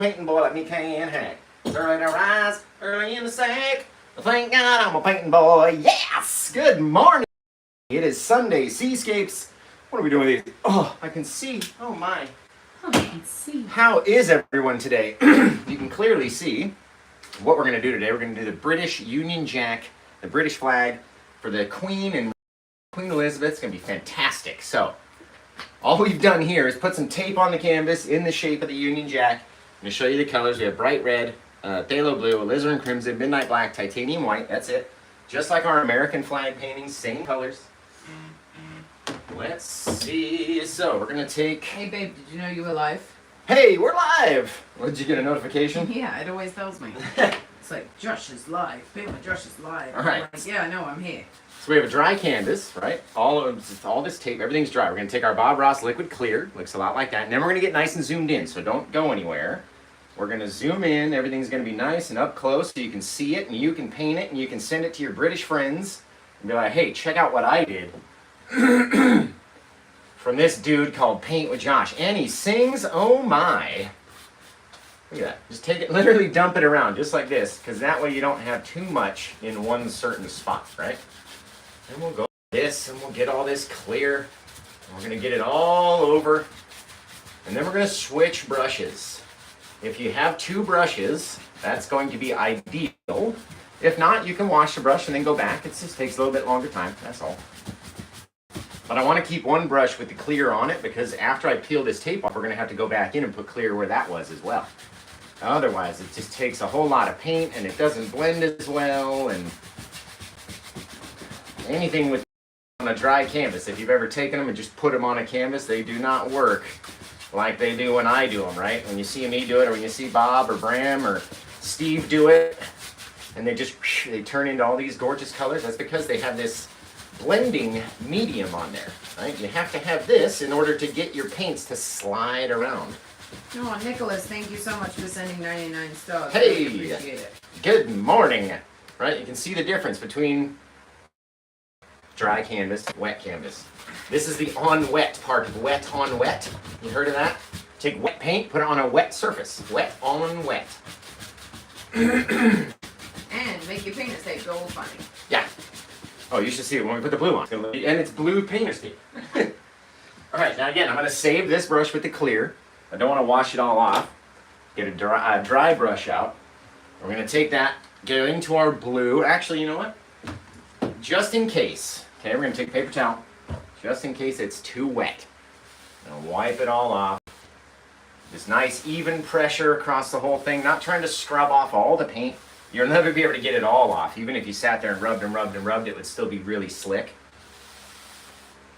painting boy like me can't hack. Early to rise, early in the sack. Thank God I'm a painting boy. Yes! Good morning. It is Sunday. Seascapes. What are we doing with these? Oh, I can see. Oh my. Oh, I can see. How is everyone today? You can clearly see what we're going to do today. We're going to do the British Union Jack, the British flag for the Queen and Queen Elizabeth. It's going to be fantastic. So, all we've done here is put some tape on the canvas in the shape of the Union Jack. I'm going to show you the colors. We have bright red, phthalo blue, alizarin crimson, midnight black, titanium white. That's it. Just like our American flag paintings, same colors. Let's see. So, we're going to take... Hey, babe, did you know you were live? Hey, we're live! Did you get a notification? Yeah, it always tells me. It's like, Josh is live. Babe, Josh is live. All right. I'm like, yeah, I know, I'm here. So we have a dry canvas, right? All this tape, everything's dry. We're going to take our Bob Ross liquid clear. Looks a lot like that. And then we're going to get nice and zoomed in, so don't go anywhere. We're going to zoom in. Everything's going to be nice and up close so you can see it and you can paint it and you can send it to your British friends and be like, hey, check out what I did. From this dude called Paint with Josh. And he sings, oh my. Look at that. Just take it, literally dump it around just like this, because that way you don't have too much in one certain spot, right? And we'll go this and we'll get all this clear. And we're going to get it all over. And then we're going to switch brushes. If you have two brushes, that's going to be ideal. If not, you can wash the brush and then go back. It just takes a little bit longer time, that's all. But I want to keep one brush with the clear on it because after I peel this tape off, we're going to have to go back in and put clear where that was as well. Otherwise, it just takes a whole lot of paint and it doesn't blend as well. And anything with on a dry canvas, if you've ever taken them and just put them on a canvas, they do not work like they do when I do them, right? When you see me do it, or when you see Bob or Bram or Steve do it, and they turn into all these gorgeous colors, that's because they have this blending medium on there, right? You have to have this in order to get your paints to slide around. Oh, Nicholas, thank you so much for sending 99 stars. Hey, really appreciate it. Good morning, right? You can see the difference between dry canvas, wet canvas. This is the on wet part of wet on wet. You heard of that? Take wet paint, put it on a wet surface. Wet on wet. And make your painter's tape gold funny. Yeah. Oh, you should see it when we put the blue on. And it's blue painter's tape. Alright, now again, I'm going to save this brush with the clear. I don't want to wash it all off. Get a dry brush out. We're going to take that, go into our blue. Actually, you know what? Just in case. Okay, we're going to take a paper towel. Just in case it's too wet. And wipe it all off. This nice even pressure across the whole thing. Not trying to scrub off all the paint. You'll never be able to get it all off. Even if you sat there and rubbed and rubbed and rubbed, it would still be really slick.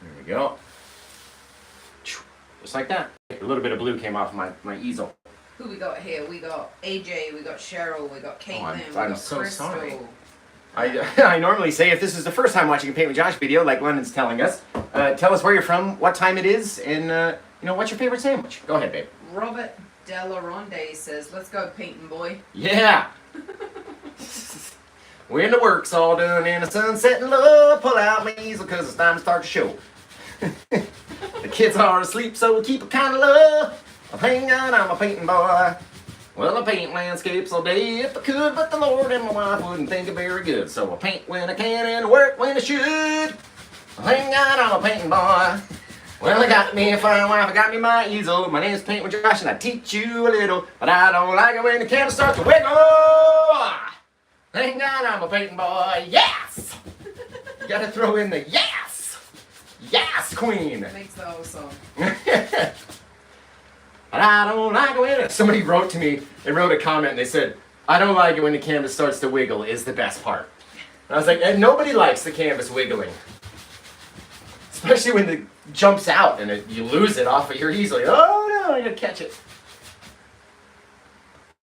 There we go. Just like that. A little bit of blue came off my easel. Who we got here? We got AJ, we got Cheryl, we got Caitlin, we I'm got so Crystal. sorry. I normally say if this is the first time watching a Paint with Josh video, like London's telling us, tell us where you're from, what time it is, and what's your favorite sandwich? Go ahead, babe. Robert Delaronde says, let's go painting, boy. Yeah! When the work's all done and the sun's setting low, pull out my easel because it's time to start the show. The kids are asleep, so we keep it kind of low. Well, hang on, I'm a painting boy. Well, I paint landscapes all day if I could, but the Lord and my wife wouldn't think it very good. So I paint when I can and work when I should. Well, hang on, I'm a painting boy. Well, I got me a fine wife, I got me my easel. My name's Paint with Josh, and I teach you a little, but I don't like it when the canvas starts to wiggle. Hang on, I'm a painting boy. Yes! You gotta throw in the yes! Yes, Queen! Makes the whole song. But I don't like it when somebody wrote to me, they wrote a comment and they said, I don't like it when the canvas starts to wiggle is the best part. And I was like, and nobody likes the canvas wiggling. Especially when it jumps out and you lose it off of your easel. Oh no, I gotta catch it.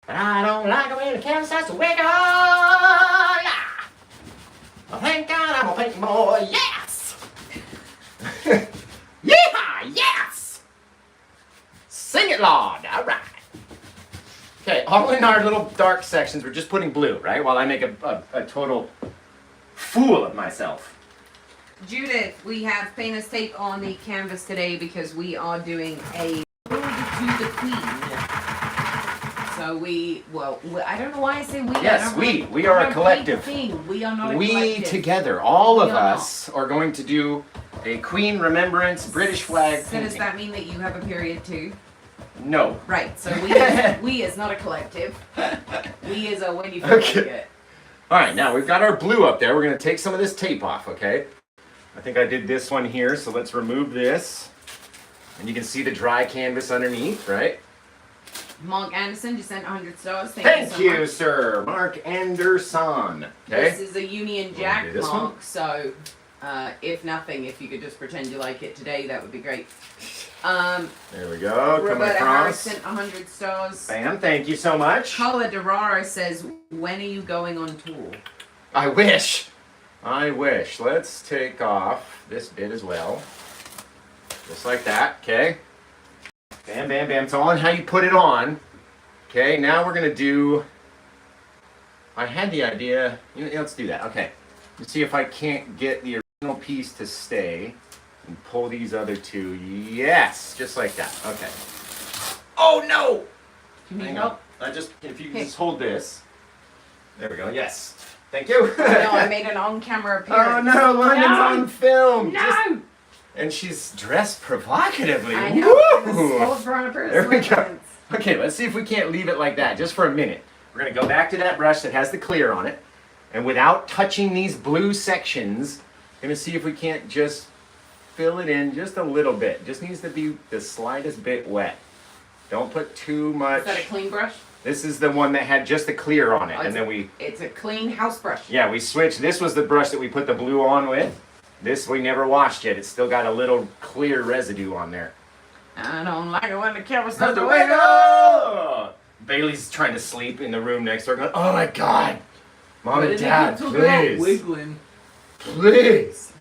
But I don't like it when the canvas starts to wiggle. Yeah. Well, thank God I'm a painting boy. Yes! Yeah! Yes! Sing it, Lord. All right. Okay, all in our little dark sections, we're just putting blue, right? While I make a total fool of myself. Judith, we have painter's tape on the canvas today because we are doing a Ode to the Queen. So I don't know why I say we. Yes, we are a collective. We are not a We collective. together, all We of are us are going to do a Queen Remembrance British flag So painting. does that mean that you have a period too? No. Right, so we is not a collective. We is a when you feel Okay. like it. Alright, now we've got our blue up there. We're going to take some of this tape off, okay? I think I did this one here, so let's remove this. And you can see the dry canvas underneath, right? Mark Anderson just sent 100 stars. Thank so you, much. sir. Mark Anderson. This Okay? is a Union Wanna Jack do this mark, one? so if nothing, if you could just pretend you like it today, that would be great. There we go. Coming Roberta Harris across. sent 100 stars. Bam, thank you so much. Carla Derraro says, when are you going on tour? I wish. I wish. Let's take off this bit as well. Just like that, okay? Bam, bam, bam. It's all on how you put it on. Okay, now we're gonna do, I had the idea, let's do that, okay. Let's see if I can't get the original piece to stay and pull these other two. Yes, just like that, okay. Oh no! Do you need Hang help? on. If you can just hold this. There we go, yes. Thank you. No, I made an on-camera appearance. Oh no, London's on film. No! And she's dressed provocatively. I know. I'm a Woo! small burner There we go. person. Okay, let's see if we can't leave it like that just for a minute. We're gonna go back to that brush that has the clear on it, and without touching these blue sections, gonna see if we can't just fill it in just a little bit. Just needs to be the slightest bit wet. Don't put too much. Is that a clean brush? This is the one that had just the clear on it, and then we. It's a clean house brush. Yeah, we switched. This was the brush that we put the blue on with. This we never washed yet. It's still got a little clear residue on there. I don't like it when the camera Not starts the to way wiggle. go! Bailey's trying to sleep in the room next door going, oh my god! Mom and Dad, please! Wiggling. Please!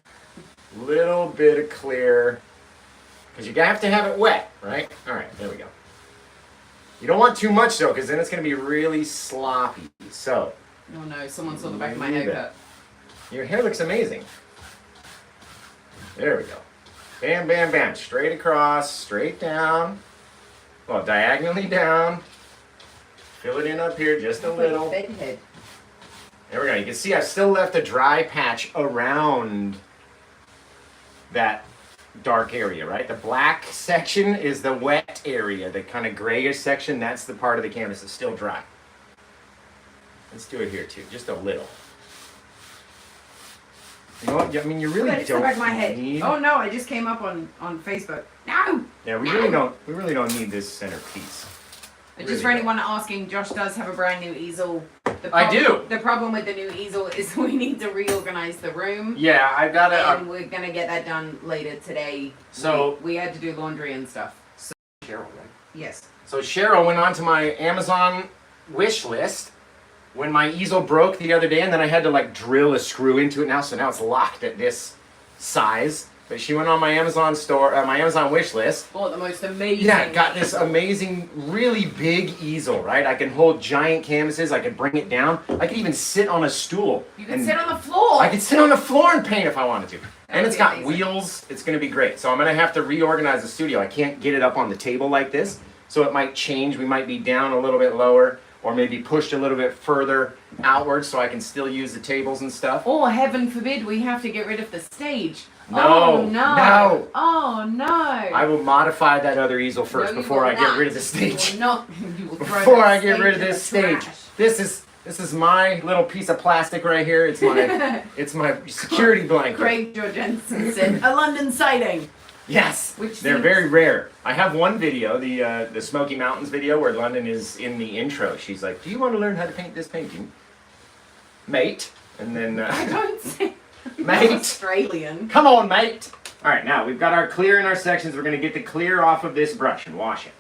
Little bit of clear. Because you have to have it wet, right? Alright, there we go. You don't want too much though, because then it's going to be really sloppy. So, Oh no, someone saw the back of my Leave it. haircut. your hair looks amazing. There we go. Bam, bam, bam. Straight across, straight down. Well, diagonally down. Fill it in up here just a little. Bedhead. There we go. You can see I've still left a dry patch around that dark area, right? The black section is the wet area. The kind of grayish section, that's the part of the canvas that's still dry. Let's do it here too, just a little. You know what? I mean, you really It's the don't back of my head. need. Oh no, I just came up on Facebook. No! Yeah, we really don't. We really don't need this center piece. But Really just for don't. anyone asking, Josh does have a brand new easel. I do. The problem with the new easel is we need to reorganize the room. Yeah, I've got And to. we're gonna get that done later today. So- we had to do laundry and stuff. Cheryl, right? Yes. So Cheryl went onto my Amazon wish list when my easel broke the other day, and then I had to like drill a screw into it now, so now it's locked at this size. But she went on my Amazon store, my Amazon wish list. Bought the most amazing. Yeah, got this amazing, really big easel, right? I can hold giant canvases. I could bring it down. I could even sit on a stool. You can and sit on the floor. I could sit on the floor and paint if I wanted to. And would it's be got amazing. wheels. It's going to be great. So I'm going to have to reorganize the studio. I can't get it up on the table like this. So it might change. We might be down a little bit lower or maybe pushed a little bit further outward so I can still use the tables and stuff. Or heaven forbid we have to get rid of the stage. No, Oh no. no. Oh no. I will modify that other easel first No, you before will I get not. rid of the stage. You will not. You will throw Before that I get stage rid of in this the stage. trash. This is my little piece of plastic right here. It's my security blanket. Craig Jorgensen said a London sighting. Yes, Which they're seems- very rare. I have one video, the Smoky Mountains video, where London is in the intro. She's like, "Do you want to learn how to paint this painting, mate?" And then, I don't say. Mate. Australian. "Come on, mate." All right, now we've got our clear in our sections. We're gonna get the clear off of this brush and wash it.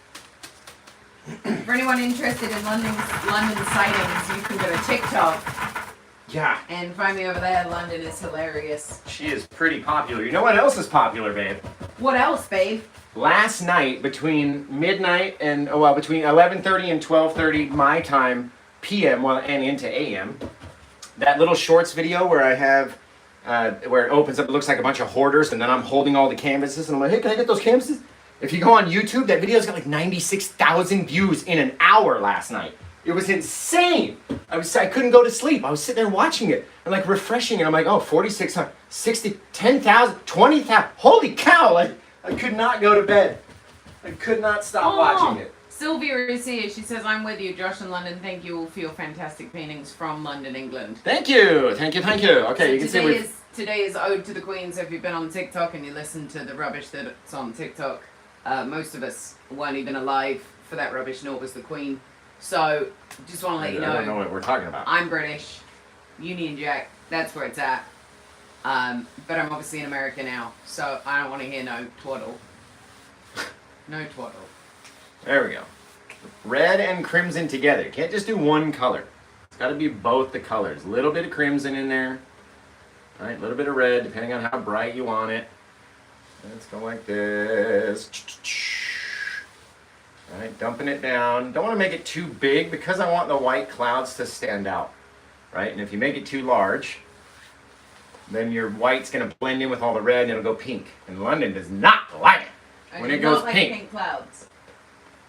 For anyone interested in London sightings, you can go to TikTok Yeah, and find me over there. London is hilarious. she is pretty popular. You know what else is popular, babe? What else, babe? Last night, between midnight and between 11:30 and 12:30 my time, PM, and into AM, that little shorts video where I have where it opens up, it looks like a bunch of hoarders, and then I'm holding all the canvases, and I'm like, "Hey, can I get those canvases?" If you go on YouTube, that video's got like 96,000 views in an hour last night. It was insane. I couldn't go to sleep. I was sitting there watching it and like refreshing, and I'm like, oh, 4,600, 60, 10,000, 20,000. Holy cow! I could not go to bed. I could not stop watching it. Sylvia is here. She says, I'm with you, Josh in London. Thank you all for your fantastic paintings from London, England. Thank you. Thank you. Thank you. Okay, so you can see today is Ode to the Queen, so if you've been on TikTok and you listen to the rubbish that's on TikTok, most of us weren't even alive for that rubbish, nor was the Queen. So, just want to let you know. I don't know what we're talking about. I'm British. Union Jack. That's where it's at. But I'm obviously in America now, so I don't want to hear no twaddle. No twaddle. There we go. Red and crimson together. You can't just do one color. It's got to be both the colors. A little bit of crimson in there. All right, a little bit of red, depending on how bright you want it. Let's go like this. All right, dumping it down. Don't want to make it too big because I want the white clouds to stand out. Right, and if you make it too large, then your white's going to blend in with all the red and it'll go pink. And London does not like it when it goes like pink. Pink clouds.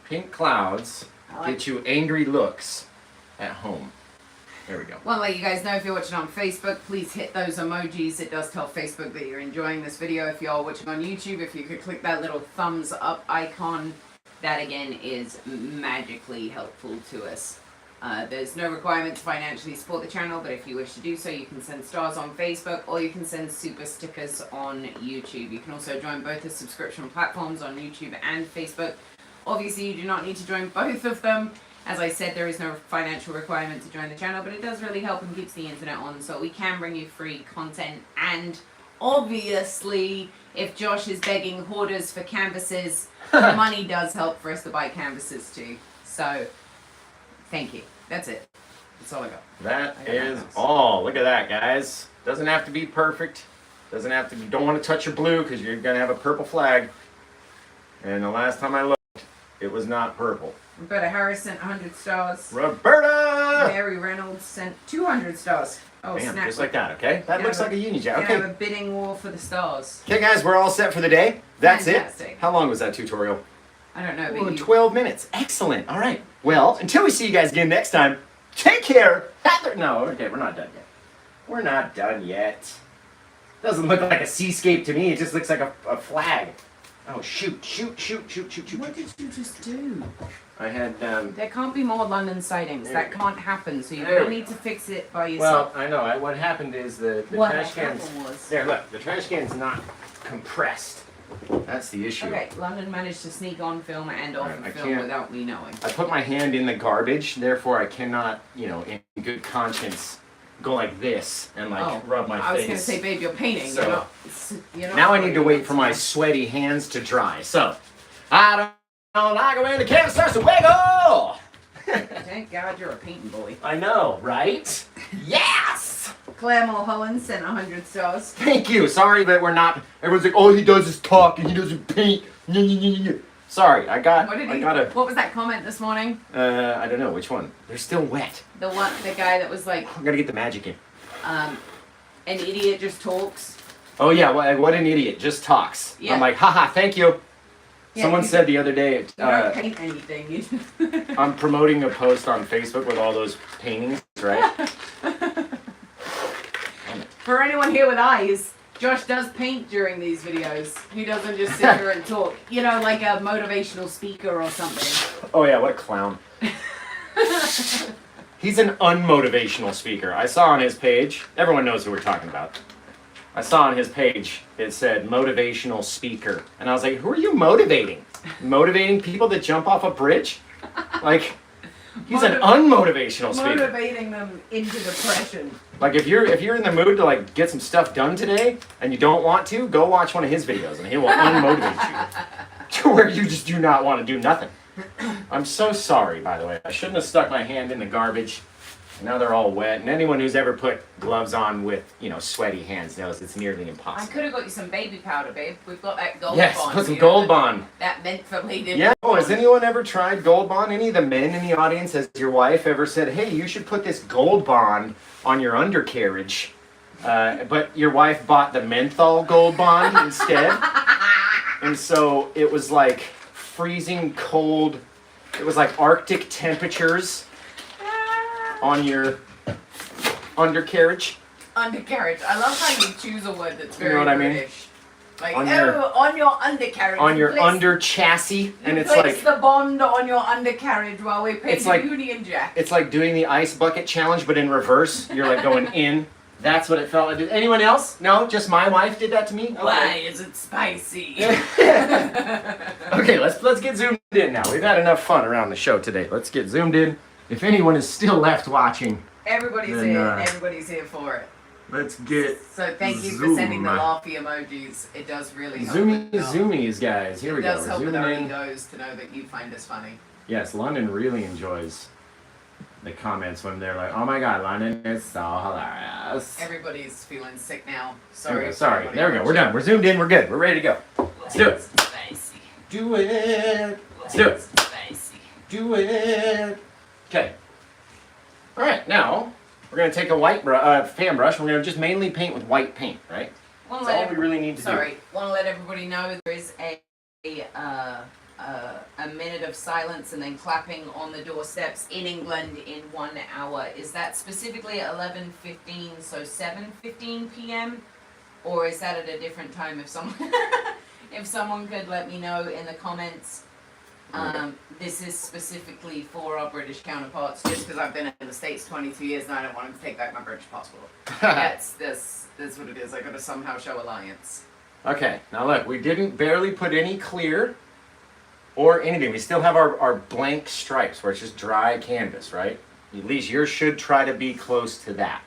Pink clouds get you angry looks at home. There we go. Well, let you guys know, if you're watching on Facebook, please hit those emojis. It does tell Facebook that you're enjoying this video. If you're watching on YouTube, if you could click that little thumbs up icon, that again is magically helpful to us. There's no requirement to financially support the channel, but if you wish to do so, you can send stars on Facebook or you can send super stickers on YouTube. You can also join both the subscription platforms on YouTube and Facebook. Obviously, you do not need to join both of them. As I said, there is no financial requirement to join the channel, but it does really help and keeps the internet on, so we can bring you free content. And obviously, if Josh is begging hoarders for canvases, money does help for us to buy canvases too. So, thank you. That's it. That's all I got. That is all. Look at that, guys. Doesn't have to be perfect. Doesn't have to. You don't want to touch your blue because you're gonna have a purple flag. And the last time I looked, it was not purple. Roberta Harris sent 100 stars. Roberta! Mary Reynolds sent 200 stars. Oh, Bam, snap. just like that, okay? That looks like a Union Jack. Okay. Okay. Have a bidding war for the stars. Okay, guys, we're all set for the day. That's Fantastic. it. How long was that tutorial? I don't know, but Ooh, 12 minutes. Excellent. All right. Well, until we see you guys again next time, take care. No, okay, we're not done yet. We're not done yet. Doesn't look like a seascape to me. It just looks like a flag. Oh, shoot. What did you just do? I had, There can't be more London sightings. There That we go. can't happen, so you There don't we need go. to fix it by yourself. well, I know. What happened is the What trash cans. happened was- There, look. The trash can's not compressed. That's the issue. Okay, London managed to sneak on film and off Alright, I of film can't- without me knowing. I put my hand in the garbage, therefore I cannot, in good conscience, go like this and rub my face. I was going to say, babe, you're painting. So- you're not Now I need to wait for my sweaty hands to dry. So, I don't like it when the camera starts to wiggle! Thank God you're a painting boy. I know, right? Yes! Claire Mulholland sent 100 stars. Thank you. Sorry that we're not. Everyone's like, all he does is talk and he doesn't paint. Sorry, I got a. What was that comment this morning? I don't know which one. They're still wet. The guy that was like, I gotta get the magic in. an idiot just talks. Oh yeah, what an idiot! Just talks. Yeah. I'm like, haha, thank you. Yeah, Someone said the other day, You don't paint anything. You I'm promoting a post on Facebook with all those paintings, right? For anyone here with eyes, Josh does paint during these videos. He doesn't just sit here and talk. Like a motivational speaker or something. Oh yeah, what a clown. He's an unmotivational speaker. I saw on his page, everyone knows who we're talking about. I saw on his page, it said motivational speaker. And I was like, who are you motivating? Motivating people that jump off a bridge? Like, he's an unmotivational speaker. Motivating them into depression. Like if you're in the mood to get some stuff done today and you don't want to, go watch one of his videos and he will unmotivate you to where you just do not want to do nothing. I'm so sorry, by the way. I shouldn't have stuck my hand in the garbage. Now they're all wet. And anyone who's ever put gloves on with, sweaty hands knows it's nearly I impossible. could have got you some baby powder, babe. We've got that Gold Yes, Bond. put some Gold Bond. That mentally Yeah. Oh, has anyone ever tried Gold Bond? Any of the men in the audience, has your wife ever said, hey, you should put this Gold Bond on your undercarriage? But your wife bought the menthol Gold Bond instead? And so it was like freezing cold. It was like Arctic temperatures on your undercarriage. Undercarriage. I love how you choose a word that's very You know what I mean? British. Like, On on your undercarriage. On your place, under chassis, and you it's place like the bond on your undercarriage while we pay It's the like- Union Jack. it's like doing the ice bucket challenge, but in reverse. You're like going in. That's what it felt like. Did anyone else? No, just my wife did that to me. Okay. Why is it spicy? Okay, let's get zoomed in now. We've had enough fun around the show today. Let's get zoomed in. If anyone is still left watching, Everybody's Then, here. uh, Everybody's here for it. let's get So thank you for zoom. sending the laughy emojis. It does really help. zoomies, guys. Here we It go. does help with Zooming our in. egos to know that you find us funny. Yes, London really enjoys the comments when they're like, "Oh my God, London is so hilarious." Everybody's feeling sick now. There we Sorry. go, sorry. everybody There we go. We're watching. done. We're zoomed in. We're good. We're ready to go. Let's do it. Spicy. Do it. Let's do it. Spicy. Do it. Okay. All right. Now we're gonna take a white fan brush. We're gonna just mainly paint with white paint, right? Want That's all we really need to do. Want to let everybody know there is a minute of silence and then clapping on the doorsteps in England in 1 hour. Is that specifically at 11:15, so 7:15 p.m., or is that at a different time? If someone if someone could let me know in the comments. This is specifically for our British counterparts, just because I've been in the States 22 years and I don't want them to take back my British passport. That's what it is. I got to somehow show alliance. Okay, now look, we didn't barely put any clear or anything. We still have our blank stripes where it's just dry canvas, right? At least yours should try to be close to that.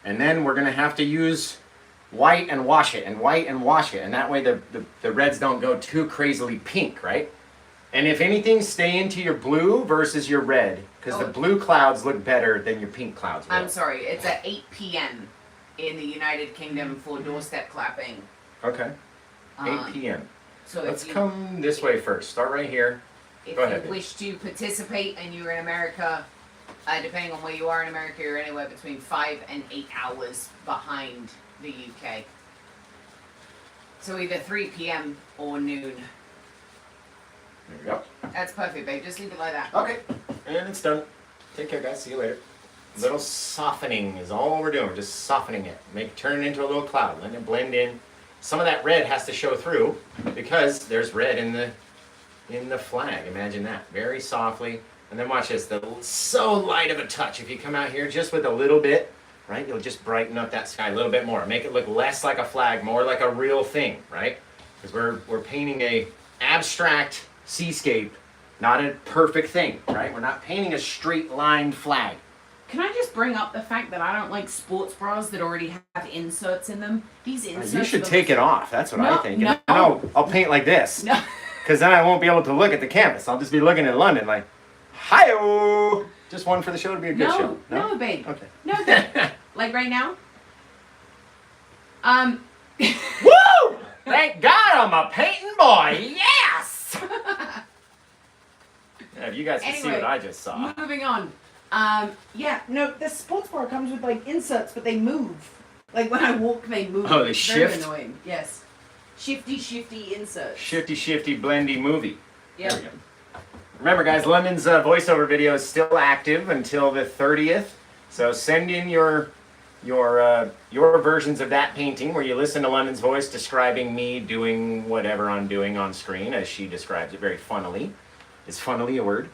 And then we're gonna have to use white and wash it, and white and wash it, and that way the reds don't go too crazily pink, right? And if anything, stay into your blue versus your red, because the blue clouds look better than your pink clouds will. I'm sorry, it's at 8 p.m. in the United Kingdom for doorstep clapping. Okay, 8 p.m. So Let's if you, come this way first. Start right here. if go ahead. you wish to participate and you're in America, depending on where you are in America, you're anywhere between 5 and 8 hours behind the UK. So either 3 p.m. or noon. There we go. That's perfect, babe. Just leave it like that. Okay, and it's done. Take care, guys. See you later. Little softening is all we're doing. We're just softening it. Turn it into a little cloud. Letting it blend in. Some of that red has to show through because there's red in the flag. Imagine that. Very softly. And then watch this. So light of a touch. If you come out here just with a little bit, right, you'll just brighten up that sky a little bit more. Make it look less like a flag, more like a real thing, right? Because we're painting a abstract seascape, not a perfect thing, right? We're not painting a straight lined flag. Can I just bring up the fact that I don't like sports bras that already have inserts in them? These inserts. You should look- take it off. That's what I No, think. no. No, I'll paint like this. No. Because then I won't be able to look at the canvas. I'll just be looking at London like, hi-oh! Just one for the show to be a good show. No, babe. Okay. No, babe. Like right now? Woo! Thank God I'm a painting boy. Yes! Yeah, you guys can see Anyway, what I just saw. Moving on. Yeah, no, the sports bra comes with like inserts, but they move. Like when I walk, they move. Oh, they It's shift? Very annoying. Yes. Shifty inserts. Shifty, blendy movie. Yeah. There we go. Remember, guys, London's voiceover video is still active until the 30th. So send in your versions of that painting where you listen to London's voice describing me doing whatever I'm doing on screen as she describes it very funnily. Is funnily a word?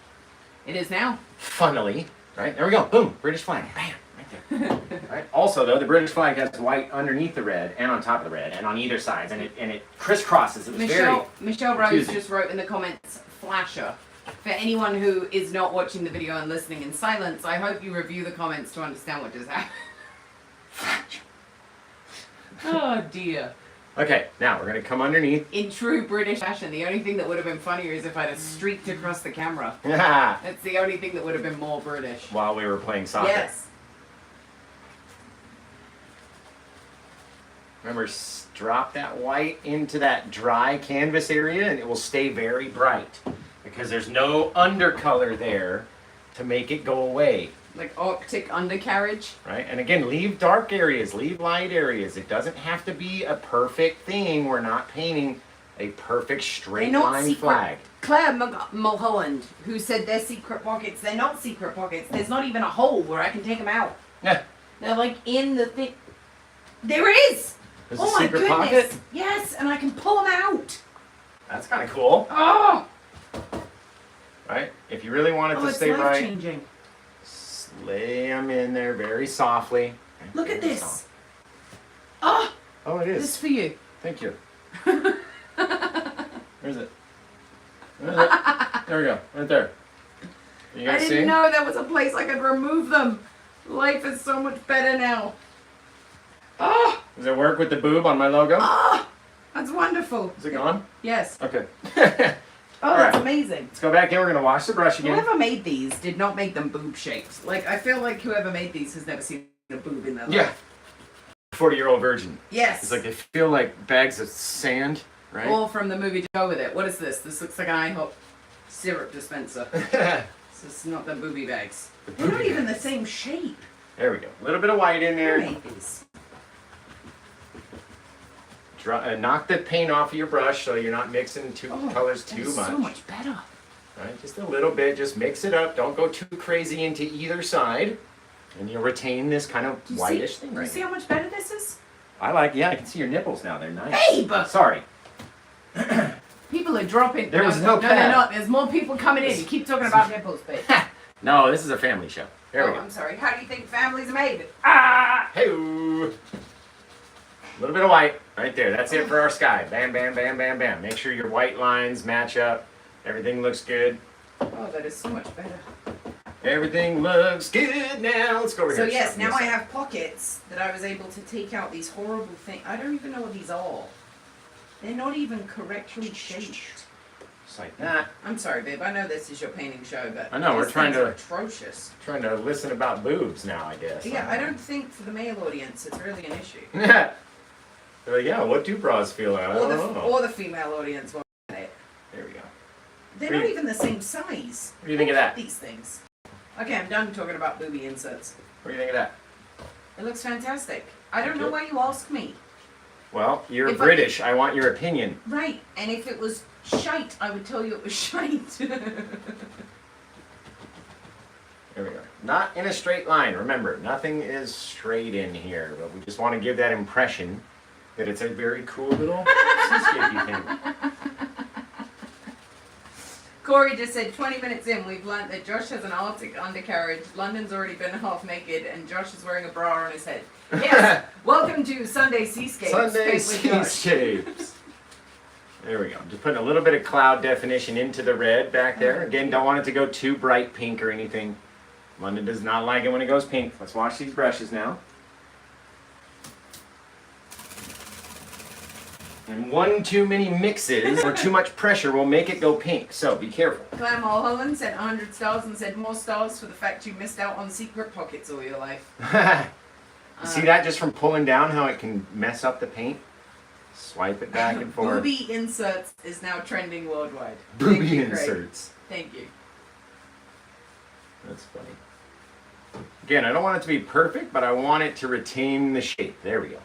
It is now. Funnily, right? There we go. Boom. British flag. Bam. Right there. Right? Also, though, the British flag has white underneath the red and on top of the red and on either side, and it crisscrosses. It was Michelle Rose confusing. just wrote in the comments, flasher. For anyone who is not watching the video and listening in silence, I hope you review the comments to understand what just happened. Oh dear. Okay, now we're gonna come underneath. In true British fashion, the only thing that would have been funnier is if I'd have streaked across the camera. While That's the only thing that would have been more British. we were playing soccer. Yes. Remember, drop that white into that dry canvas area and it will stay very bright because there's no undercolor there to make it go away, Like Arctic undercarriage. right? And again, leave dark areas, leave light areas. It doesn't have to be a perfect thing. We're not painting a perfect straight They're not line secret. flag. Claire Mulholland, who said they're secret pockets, they're not secret pockets. There's not even a hole where I can take them out. Yeah. They're like in the thing. There is! There's Oh a my secret goodness! pocket. Yes, and I can pull them out. That's kind of cool, Oh! right? If you really want it to It's stay bright, life-changing. lay them in there very softly. Look at Very this. soft. Oh! Oh, it This is. is for you. Thank you. Where's it? Where's it? There we go. Right there. You I guys didn't see? know there was a place I could remove them. Life is so much better now. Oh! Does it work with the boob on my logo? Oh! That's wonderful. Is it gone? Yes. Okay. Oh, All that's right. amazing. Let's go back in. We're going to wash the brush again. Whoever made these did not make them boob shaped. Like, I feel like whoever made these has never seen a boob in their life. Yeah. 40-year-old virgin. Yes. It's like they feel like bags of sand, right? All from the movie Go With It. What is this? This looks like an IHOP syrup dispenser. This is not the booby bags. They're not even the same shape. There we go. A little bit of white in Who there. made these? Knock the paint off of your brush so you're not mixing two colors too That's much. so much better. Right? Just a little bit. Just mix it up. Don't go too crazy into either side. And you'll retain this kind of Do you whitish see, thing do right you see here. how much better this is? Yeah, I can see your nipples now. They're nice. Babe! Sorry. People are dropping. There was no No, pad. they're not. There's more people coming in. You keep talking about nipples, babe. No, this is a family show. There we Oh, go. I'm sorry. How do you think families are made? Ah! Hey-oo. A little bit of white right there. That's it for our sky. Bam, bam, bam, bam, bam. Make sure your white lines match up. Everything looks good. Oh, that is so much better. Everything looks good now. Let's go over So here. yes, Sharpen now this I up. have pockets that I was able to take out these horrible things. I don't even know what these are. They're not even correctly shaped. Just like that. I'm sorry, babe. I know this is your painting show, but I know, we're these trying things to- are atrocious. Trying to listen about boobs now, I guess. Yeah, I don't think for the male audience it's really an issue. They're like, yeah, what do bras feel like? I Or don't the know. or the female audience won't get it. There we go. They're What do not you- even the same size. What do you think of that? These things. Okay, I'm done talking about booby inserts. What do you think of that? It looks fantastic. I don't know Good. why you ask me. Well, you're If I- British. I want your opinion. Right, and if it was shite, I would tell you it was shite. There we go. Not in a straight line. Remember, nothing is straight in here, but we just want to give that impression that it's a very cool little seascapey thing. Corey just said 20 minutes in, we've learned that Josh has an Arctic undercarriage, London's already been half naked, and Josh is wearing a bra on his head. Yes, welcome to Sunday Seascapes. Sunday Spent with Josh. Seascapes. There we go. Just putting a little bit of cloud definition into the red back there. Again, don't want it to go too bright pink or anything. London does not like it when it goes pink. Let's wash these brushes now. And one too many mixes or too much pressure will make it go pink. So be careful. Claire Mulholland sent 100 stars and said more stars for the fact you missed out on secret pockets all your life. See that just from pulling down how it can mess up the paint? Swipe it back and forth. Booby inserts is now trending worldwide. Thank Booby you, Craig. inserts. Thank you. That's funny. Again, I don't want it to be perfect, but I want it to retain the shape. There we go.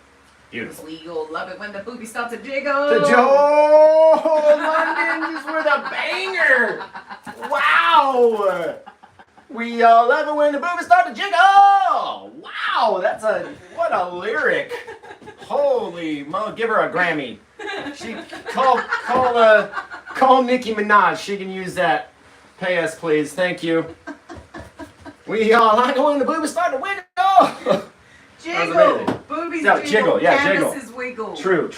Beautiful. We all love it when the booby starts to jiggle. The Joe London just with a banger. Wow. We all love it when the boobies start to jiggle. Wow, what a lyric. Holy mo! Give her a Grammy. She call Nicki Minaj. She can use that. Pay us, please. Thank you. We all like it when the boobies start to wiggle. Jiggle. Boobies No, jiggle. jiggle, yeah, Canvases wiggle. True.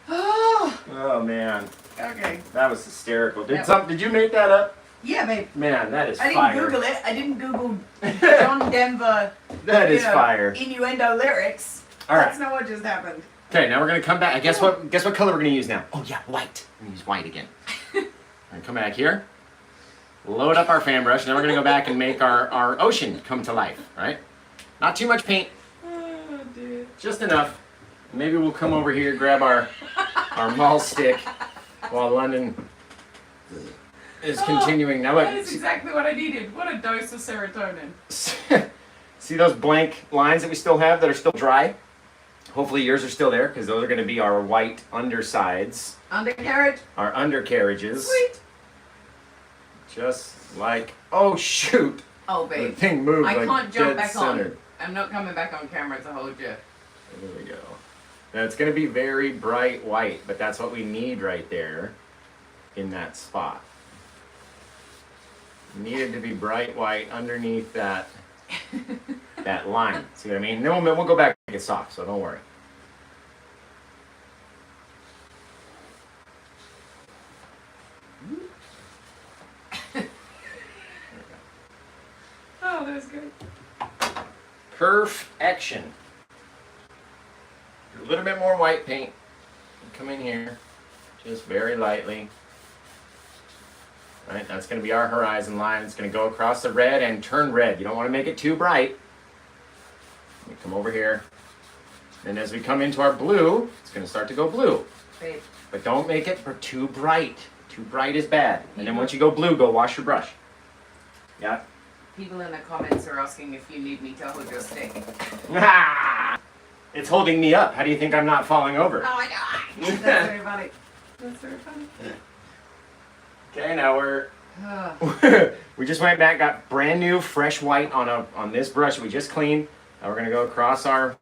Oh, Oh man, okay. that was hysterical. That- Did you make that up? Yeah, babe. Man, that is I didn't fire. Google it. I didn't Google John Denver. That is fire. Innuendo lyrics. All right. That's not what just happened. Okay, now we're gonna come back. Guess what color we're gonna use now? Oh yeah, white. We're gonna use white again. We're gonna come back here. Load up our fan brush. Now we're gonna go back and make our ocean come to life. Right? Not too much paint. Oh, dude. Just enough. Maybe we'll come over here, grab our mall stick while London is continuing. Now That look, is exactly what I needed. What a dose of serotonin. see those blank lines that we still have that are still dry? Hopefully yours are still there because those are going to be our white undersides. Undercarriage. Our undercarriages. Sweet. Just like, oh shoot. Oh, The babe. thing moved I like can't jump dead back centered. on. I'm not coming back on camera to hold you. There we go. Now it's going to be very bright white, but that's what we need right there in that spot. Needed to be bright white underneath that that line. See what I mean? Then we'll go back and make it soft, so don't worry. Oh, that was good. Perfection. A little bit more white paint. Come in here, just very lightly. Right, that's going to be our horizon line. It's going to go across the red and turn red. You don't want to make it too bright. Let me come over here. And as we come into our blue, it's going to start to go blue. Babe. But don't make it too bright. Too bright is bad. And then once you go blue, go wash your brush. Yeah? People in the comments are asking if you need me to hold your stick. It's holding me up. How do you think I'm not falling over? Oh my god! That's very funny. That's very funny. Okay, now we're we just went back, got brand new fresh white on this brush we just cleaned. Now we're gonna go across our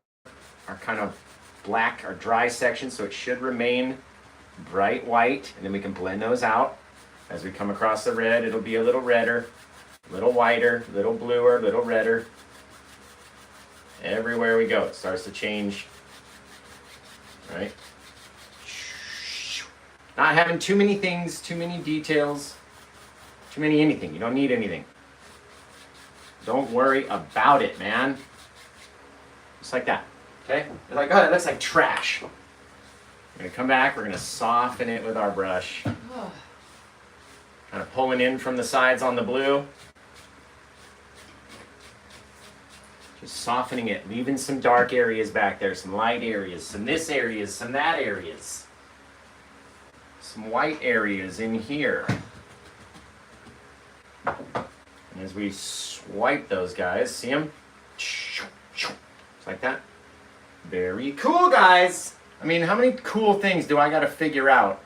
kind of black, our dry section, so it should remain bright white, and then we can blend those out. As we come across the red, it'll be a little redder, a little whiter, a little bluer, a little redder. Everywhere we go, it starts to change. Right? Not having too many things, too many details, too many anything. You don't need anything. Don't worry about it, man. Just like that. Okay? You're like, oh, that looks like trash. We're going to come back. We're going to soften it with our brush. Kind of pulling in from the sides on the blue. Just softening it, leaving some dark areas back there, some light areas, some this areas, some that areas. Some white areas in here. And as we swipe those guys, see them? Just like that. Very cool, guys. I mean, how many cool things do I got to figure out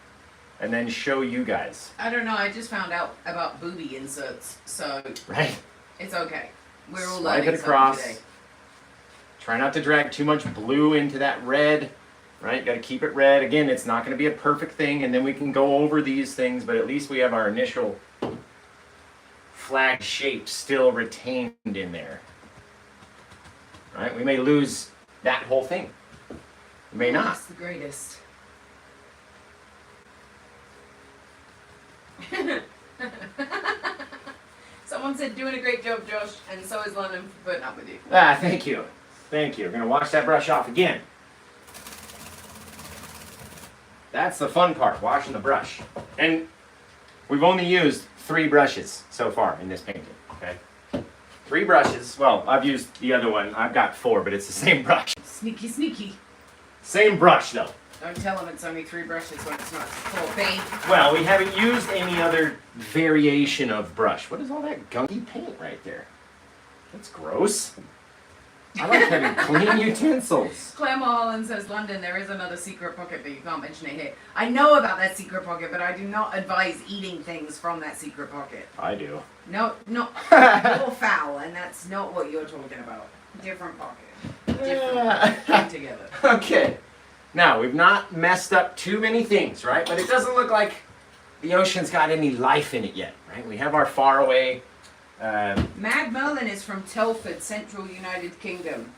and then show you guys? I don't know. I just found out about booby inserts, so Right? it's okay. We're all Swipe learning it across. something today. Try not to drag too much blue into that red. Right? Got to keep it red. Again, it's not going to be a perfect thing, and then we can go over these things, but at least we have our initial flag shape still retained in there. Right? We may lose that whole thing. We may not. That's the greatest. Someone said doing a great job, Josh, and so is London for putting up with you. Ah, thank you. Thank you. We're going to wash that brush off again. That's the fun part, washing the brush. And we've only used 3 brushes so far in this painting, okay? 3 brushes. Well, I've used the other one. I've got 4, but it's the same brush. Sneaky, sneaky. Same brush, though. Don't tell them it's only 3 brushes when it's not 4, babe. Well, we haven't used any other variation of brush. What is all that gunky paint right there? That's gross. I like having clean utensils. Claire Mulholland says, London, there is another secret pocket, but you can't mention it here. I know about that secret pocket, but I do not advise eating things from that secret pocket. I do. No, you're foul, and that's not what you're talking about. Different pocket. Different. Get together. Okay. Now, we've not messed up too many things, right? But it doesn't look like the ocean's got any life in it yet, right? We have our faraway... Mad Merlin is from Telford, Central United Kingdom.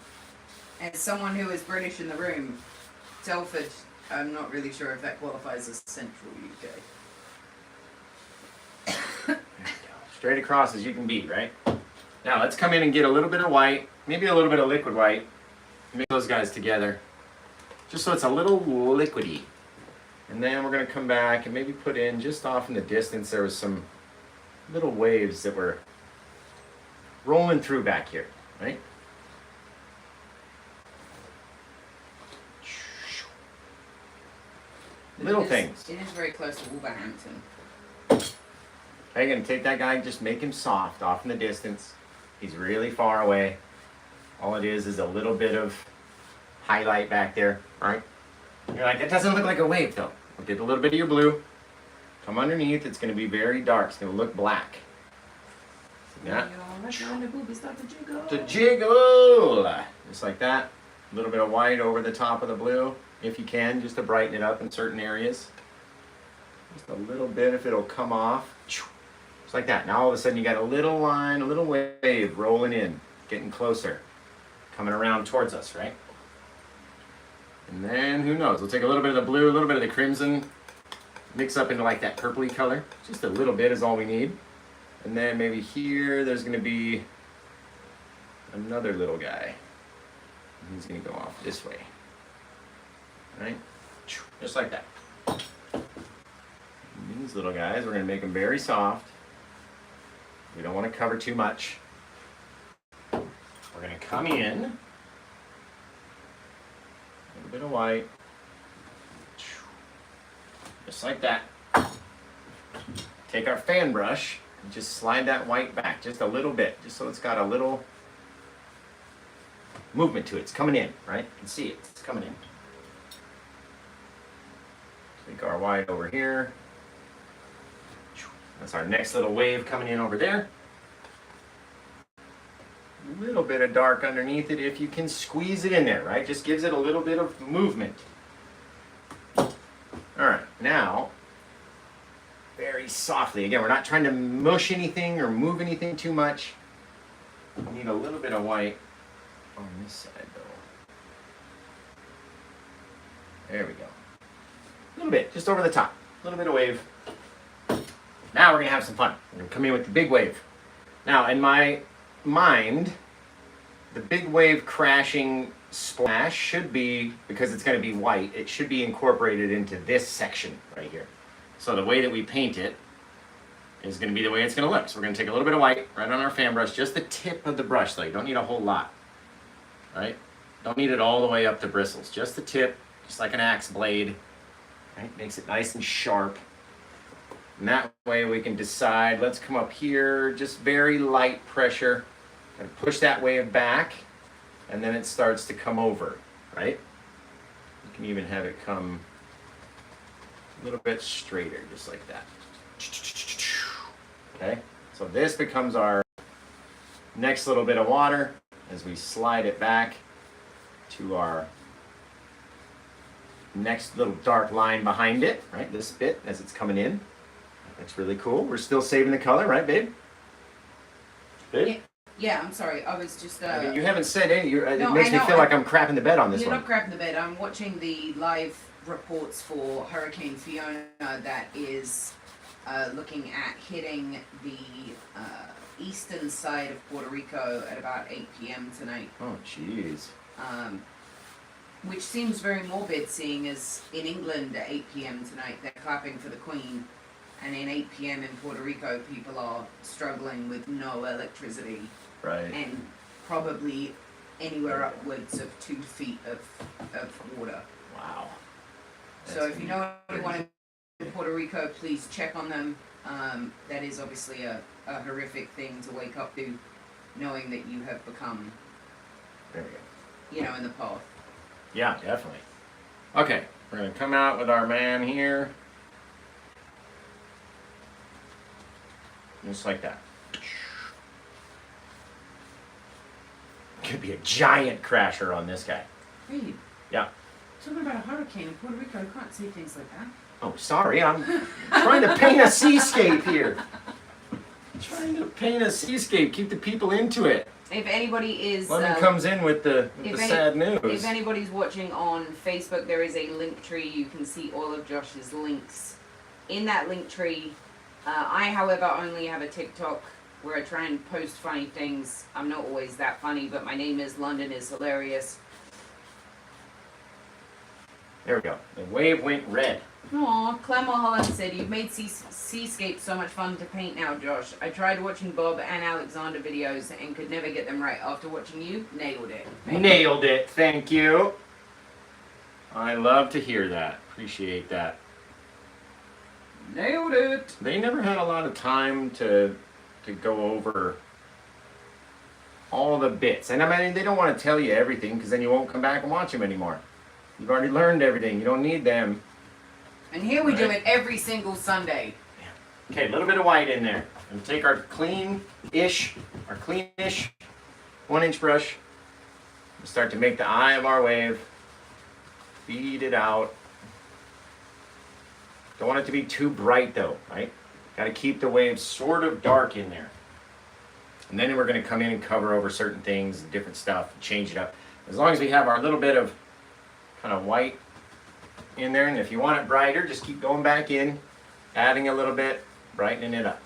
As someone who is British in the room, Telford, I'm not really sure if that qualifies as Central UK. Straight across as you can be, right? Now, let's come in and get a little bit of white, maybe a little bit of liquid white. Mix those guys together, just so it's a little liquidy. And then we're going to come back and maybe put in, just off in the distance, there was some little waves that were rolling through back here, right? Little things. It is very close to Wolverhampton. Okay, gonna take that guy, just make him soft off in the distance. He's really far away. All it is a little bit of highlight back there, right? You're like, that doesn't look like a wave though. We'll get a little bit of your blue. Come underneath, it's going to be very dark. It's going to look black. See that? To jiggle! Just like that. A little bit of white over the top of the blue, if you can, just to brighten it up in certain areas. Just a little bit if it'll come off. Just like that. Now all of a sudden you got a little line, a little wave rolling in, getting closer, coming around towards us, right? And then, who knows, we'll take a little bit of the blue, a little bit of the crimson, mix up into like that purpley color. Just a little bit is all we need. And then maybe here, there's going to be another little guy. He's going to go off this way. Right? Just like that. And these little guys, we're going to make them very soft. We don't want to cover too much. We're going to come in. A little bit of white. Just like that. Take our fan brush and just slide that white back just a little bit, just so it's got a little movement to it. It's coming in, right? You can see it. It's coming in. Take our white over here. That's our next little wave coming in over there. A little bit of dark underneath it if you can squeeze it in there, right? Just gives it a little bit of movement. All right, now, very softly. Again, we're not trying to mush anything or move anything too much. We need a little bit of white on this side, though. There we go. A little bit, just over the top. A little bit of wave. Now we're going to have some fun. We're going to come in with the big wave. Now, in my mind, the big wave crashing splash should be, because it's going to be white, it should be incorporated into this section right here. So the way that we paint it is going to be the way it's going to look. So we're going to take a little bit of white right on our fan brush, just the tip of the brush though. You don't need a whole lot, right? Don't need it all the way up the bristles. Just the tip, just like an axe blade, right? Makes it nice and sharp. And that way we can decide, let's come up here, just very light pressure, and push that wave back, and then it starts to come over, right? You can even have it come a little bit straighter, just like that. Okay, so this becomes our next little bit of water as we slide it back to our next little dark line behind it, right? This bit as it's coming in. That's really cool. We're still saving the color, right, babe? Babe? Yeah, I'm sorry. I was just. I mean, you haven't said any. It No, makes I me know, feel like I'm crapping the bed on this You're one. not crapping the bed. I'm watching the live reports for Hurricane Fiona that is looking at hitting the eastern side of Puerto Rico at about 8 p.m. tonight. Oh, jeez. Which seems very morbid, seeing as in England at 8 p.m. tonight they're clapping for the Queen, and in 8 p.m. in Puerto Rico people are struggling with no electricity. Right. And probably anywhere upwards of 2 feet of water. Wow. So if you know anyone in Puerto Rico, please check on them. That is obviously a horrific thing to wake up to, knowing that you have become, There we go. you know, in the path. Yeah, definitely. Okay, we're going to come out with our man here. Just like that. Could be a giant crasher on this guy. Hey, Yeah. talking about a hurricane in Puerto Rico, I can't say things like that. Oh, sorry, I'm trying to paint a seascape here. Trying to paint a seascape, keep the people into it. If anybody is... Lemon comes in with the sad news. If anybody's watching on Facebook, there is a link tree. You can see all of Josh's links in that link tree. I, however, only have a TikTok where I try and post funny things. I'm not always that funny, but my name is London is Hilarious. There we go. The wave went red. Aw, Clem Mulholland said, "You've made Seascape so much fun to paint now, Josh. I tried watching Bob and Alexander videos and could never get them right. After watching you, nailed it." Nailed it. Thank you. I love to hear that. Appreciate that. Nailed it. They never had a lot of time to go over all the bits. And I mean, they don't want to tell you everything because then you won't come back and watch them anymore. You've already learned everything. You don't need them. And here we do it every single Sunday. Okay, a little bit of white in there. And take our cleanish 1-inch brush. And start to make the eye of our wave. Feed it out. Don't want it to be too bright though, right? Got to keep the wave sort of dark in there. And then we're going to come in and cover over certain things, different stuff, change it up. As long as we have our little bit of kind of white in there, and if you want it brighter, just keep going back in, adding a little bit, brightening it up.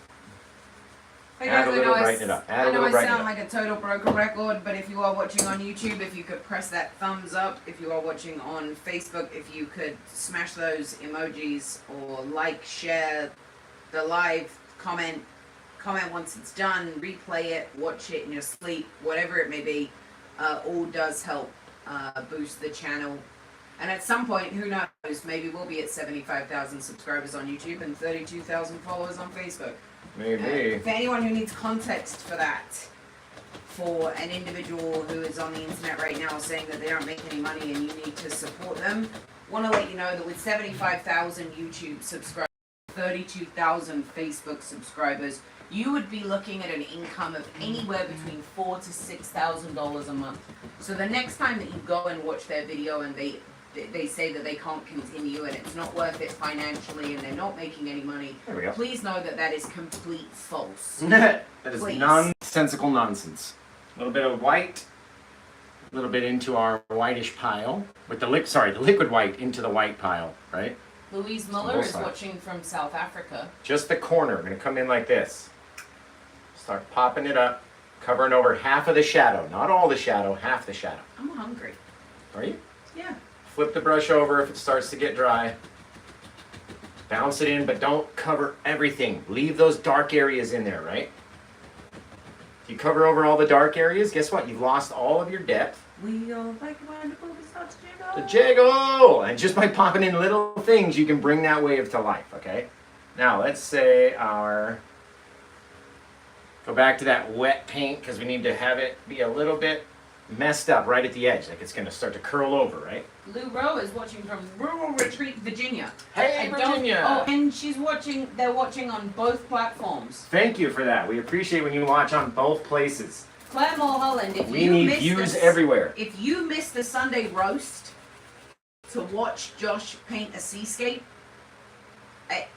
Hey Add guys, a little, brighten it up. Add a I know little, I sound brighten like a total broken record, but if you are watching on YouTube, if you could press that thumbs up. If you are watching on Facebook, if you could smash those emojis or like, share the live, comment once it's done, replay it, watch it in your sleep, whatever it may be, all does help boost the channel. And at some point, who knows, maybe we'll be at 75,000 subscribers on YouTube and 32,000 followers on Facebook. Maybe. For anyone who needs context for that, for an individual who is on the internet right now saying that they don't make any money and you need to support them, want to let you know that with 75,000 YouTube subscribers, 32,000 Facebook subscribers, you would be looking at an income of anywhere between $4,000 to $6,000 a month. So the next time that you go and watch their video and they say that they can't continue and it's not worth it financially and they're not making any money, please know that that is complete false. That is nonsensical nonsense. A little bit of white, a little bit into our whitish pile, with the liquid white into the white pile, right? Louise Muller is watching from South Africa. Just the corner, we're going to come in like this. Start popping it up, covering over half of the shadow. Not all the shadow, half the shadow. I'm hungry. Are you? Yeah. Flip the brush over if it starts to get dry. Bounce it in, but don't cover everything. Leave those dark areas in there, right? If you cover over all the dark areas, guess what? You've lost all of your depth. We all like it when the booby starts to jiggle. The jiggle! And just by popping in little things, you can bring that wave to life, okay? Now, let's say go back to that wet paint because we need to have it be a little bit messed up right at the edge, like it's going to start to curl over, right? Lou Rowe is watching from Rural Retreat, Virginia. Hey, Virginia! Oh, and they're watching on both platforms. Thank you for that. We appreciate when you watch on both places. Claire Mulholland, if We you need missed views everywhere. If you missed the Sunday roast to watch Josh paint a seascape,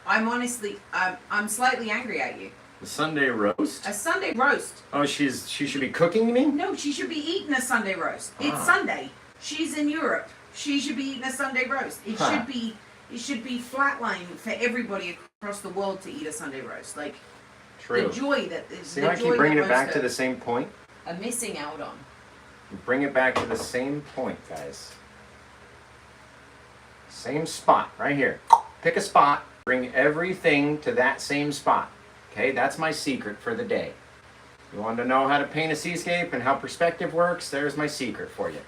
I'm honestly, I'm slightly angry at you. The Sunday roast? A Sunday roast. Oh, she should be cooking, you mean? No, she should be eating a Sunday roast. It's Sunday. She's in Europe. She should be eating a Sunday roast. It should be flatline for everybody across the world to eat a Sunday roast. Like, True. the joy that is. See how I keep bringing it back to the same point? I'm missing out on. Bring it back to the same point, guys. Same spot, right here. Pick a spot, bring everything to that same spot. Okay, that's my secret for the day. You want to know how to paint a seascape and how perspective works? There's my secret for you.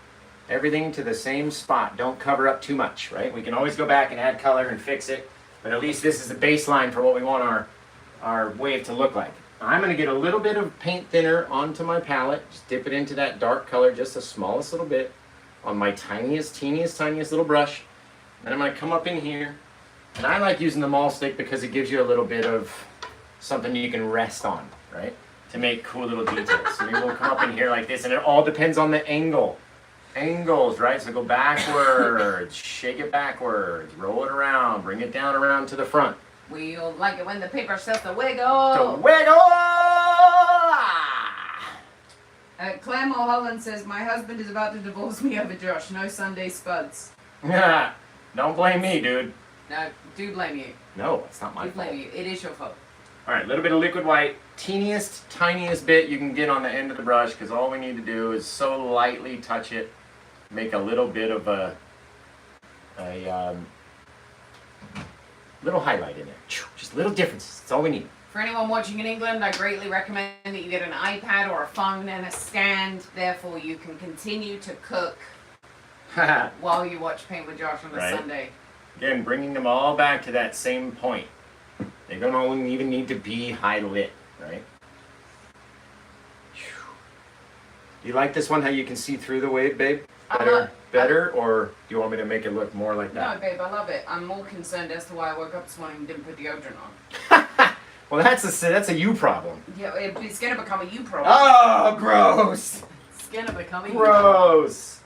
Everything to the same spot. Don't cover up too much, right? We can always go back and add color and fix it, but at least this is the baseline for what we want our wave to look like. I'm going to get a little bit of paint thinner onto my palette. Just dip it into that dark color, just the smallest little bit, on my teeniest little brush. Then I'm going to come up in here, and I like using the maul stick because it gives you a little bit of something you can rest on, right? To make cool little details. So maybe we'll come up in here like this, and it all depends on the angle. Angles, right? So go backwards, shake it backwards, roll it around, bring it down around to the front. We'll like it when the paper starts to wiggle. To wiggle! Claire Mulholland says, my husband is about to divorce me over Josh. No Sunday spuds. Don't blame me, dude. No, do blame you. No, it's not my fault. Do blame you. It is your fault. All right, a little bit of liquid white, tiniest bit you can get on the end of the brush, because all we need to do is so lightly touch it, make a little bit of a little highlight in there. Just little differences. That's all we need. For anyone watching in England, I greatly recommend that you get an iPad or a phone and a stand. Therefore, you can continue to cook while you watch Paint with Josh on a Sunday. Again, bringing them all back to that same point. They don't all even need to be high lit, right? Do you like this one, how you can see through the wave, babe? I Better, or do you want me to make it look more like No, that? babe, I love it. I'm more concerned as to why I woke up this morning and didn't put deodorant on. Well, that's a you problem. Yeah, it's gonna become a you problem. Oh, gross! It's gonna become a you Gross!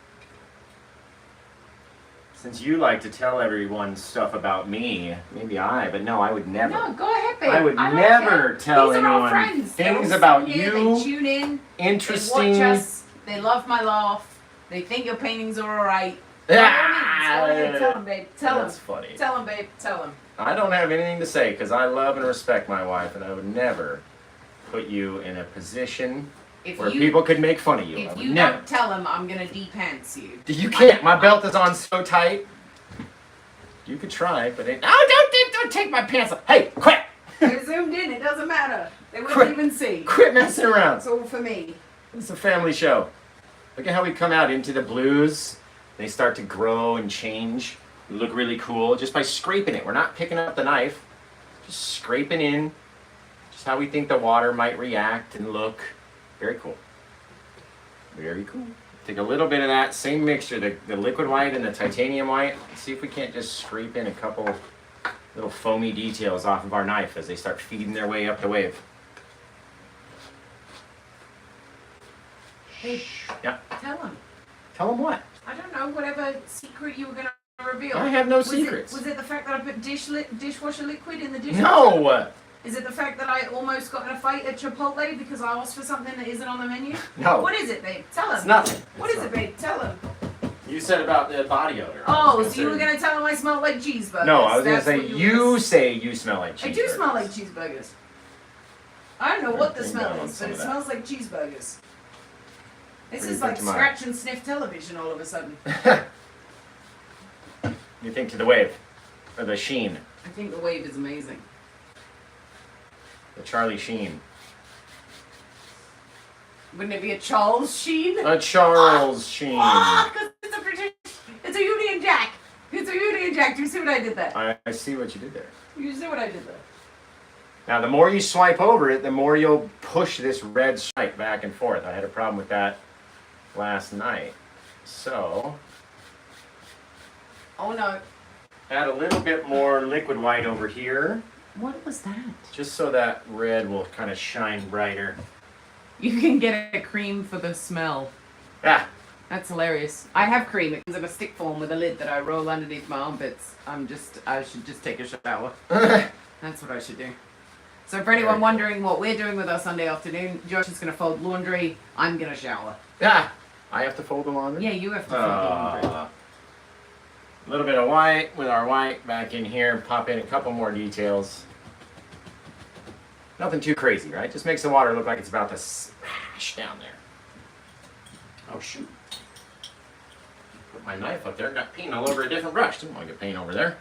Since you like to tell everyone stuff about me, maybe but no, I would never. No, go ahead, babe. I would don't never care. tell These are our anyone friends. things They're all about sitting here, you. They tune in. Interesting. They watch us. They love my laugh. They think your paintings are alright. Ah! Tell them, babe. Tell them. That's funny. Tell them, babe. Tell them. I don't have anything to say because I love and respect my wife, and I would never put you in a position where people could make fun of you. I If would you never. don't tell them, I'm gonna de-pants you. You can't. My belt is on so tight. You could try, but don't take my pants off. Hey, quit! They're zoomed in. It doesn't matter. They wouldn't Quit. even see. Quit messing around. It's all for me. It's a family show. Look at how we come out into the blues. They start to grow and change. We look really cool just by scraping it. We're not picking up the knife. Just scraping in. Just how we think the water might react and look. Very cool. Very cool. Take a little bit of that same mixture, the liquid white and the titanium white. See if we can't just scrape in a couple little foamy details off of our knife as they start feeding their way up the wave. Hey, Yeah. tell them. Tell them what? I don't know, whatever secret you were going to reveal. I have no Was secrets. Was it the fact that I put dishwasher liquid in the dishwasher? No! Is it the fact that I almost got in a fight at Chipotle because I asked for something that isn't on the menu? No. What is it, babe? Tell It's them. nothing. What It's is it, nothing. babe? Tell them. You said about the body odor. Oh, so you were going to tell them I smell like cheeseburgers. No, I was going to That's say, what were you gonna say you smell like cheeseburgers. I do smell like cheeseburgers. I don't know what the Bring smell down on is, some but it of that. smells like cheeseburgers. This What do you is like think to mine? scratch and sniff television all of a sudden. You think to the wave, or the Sheen, I think the wave is amazing. the Charlie Sheen. Wouldn't it be a Charles Sheen? A Charles Sheen. Ah, because it's a British. It's a Union Jack. It's a Union Jack. Do you see what I did there? I see what you did there. You see what I did there? Now, the more you swipe over it, the more you'll push this red stripe back and forth. I had a problem with that last night. So, Oh no. add a little bit more liquid white over here, What was that? just so that red will kind of shine brighter. You can get a cream for the smell. Ah, That's hilarious. I have cream. It comes in a stick form with a lid that I roll underneath my armpits. I should just take a shower. That's what I should do. So for anyone Very cool. wondering what we're doing with our Sunday afternoon, Josh is going to fold laundry. I'm going to shower. ah, I have to fold the laundry? Yeah, you have to fold the laundry. A little bit of white with our white back in here. Pop in a couple more details. Nothing too crazy, right? Just makes the water look like it's about to splash down there. Oh, shoot. Put my knife up there. Got paint all over a different brush. Didn't want to get paint over there.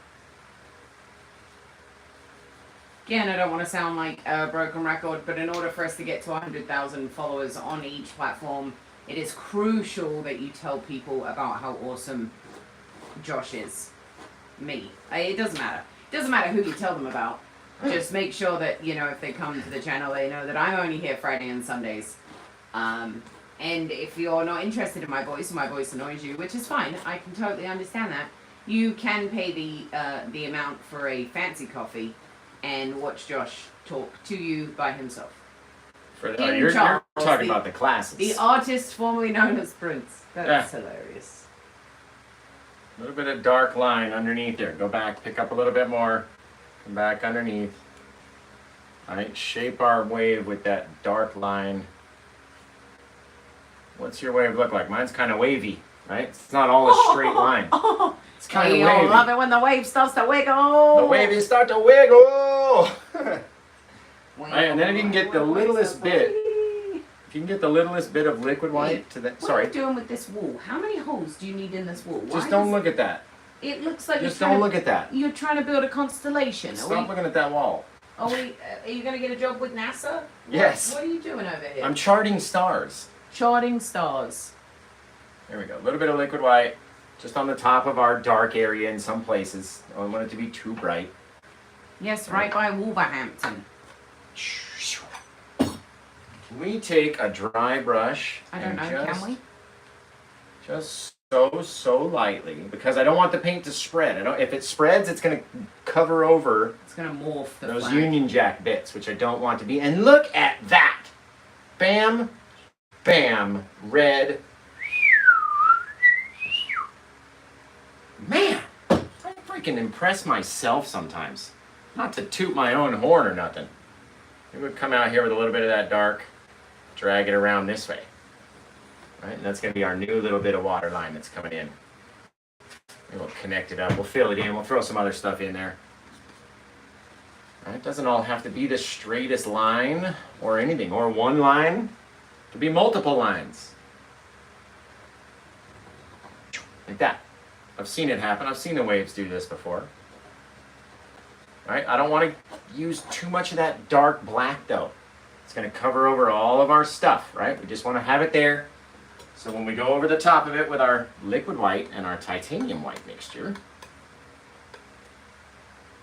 Again, I don't want to sound like a broken record, but in order for us to get to 100,000 followers on each platform, it is crucial that you tell people about how awesome Josh is. Me. It doesn't matter. It doesn't matter who you tell them about. Just make sure that, you know, if they come to the channel, they know that I'm only here Friday and Sundays. And if you're not interested in my voice annoys you, which is fine, I can totally understand that, you can pay the amount for a fancy coffee and watch Josh talk to you by himself. You're Charles, talking about the classes. The artist formerly known as Prince. That's hilarious. A little bit of dark line underneath there. Go back, pick up a little bit more. Come back underneath. Alright, shape our wave with that dark line. What's your wave look like? Mine's kind of wavy, right? It's not all a straight line. It's kind of I wavy. love it when the wave starts to wiggle. The waves start to wiggle! Right, and then if you can get the littlest bit, if you can get the littlest bit of liquid white to that, What sorry. are you doing with this wool? How many holes do you need in this wool? Just don't look at that. It looks like Just you're don't trying look at that. to, you're trying to build a constellation. Stop looking at that wall. Are you going to get a job with NASA? Yes. What are you doing over here? I'm charting stars. Charting stars. There we go. A little bit of liquid white just on the top of our dark area in some places. I don't want it to be too bright. Yes, right by Wolverhampton. we take a dry brush I don't know, and can we? just so lightly, because I don't want the paint to spread. If it spreads, it's going to cover over It's going to morph the those flag. Union Jack bits, which I don't want to be. And look at that! Bam, bam, red. Man, I freaking impress myself sometimes. Not to toot my own horn or nothing. We would come out here with a little bit of that dark, drag it around this way. Right, and that's going to be our new little bit of water line that's coming in. And we'll connect it up. We'll fill it in. We'll throw some other stuff in there. Right, it doesn't all have to be the straightest line or anything, or one line. It could be multiple lines. Like that. I've seen it happen. I've seen the waves do this before. Right, I don't want to use too much of that dark black though. It's going to cover over all of our stuff, right? We just want to have it there. So when we go over the top of it with our liquid white and our titanium white mixture,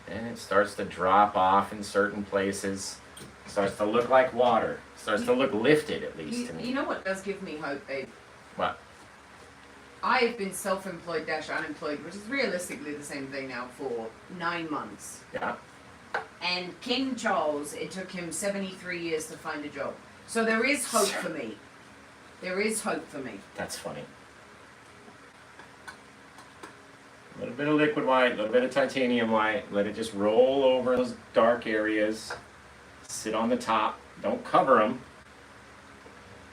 and it starts to drop off in certain places, starts to look like water, starts to look lifted at least to me. You know what does give me hope, babe? What? I have been self-employed / unemployed, which is realistically the same thing now, for 9 months. Yeah. And King Charles, it took him 73 years to find a job. So there is hope for me. There is hope for me. That's funny. A little bit of liquid white, a little bit of titanium white. Let it just roll over those dark areas. Sit on the top. Don't cover them.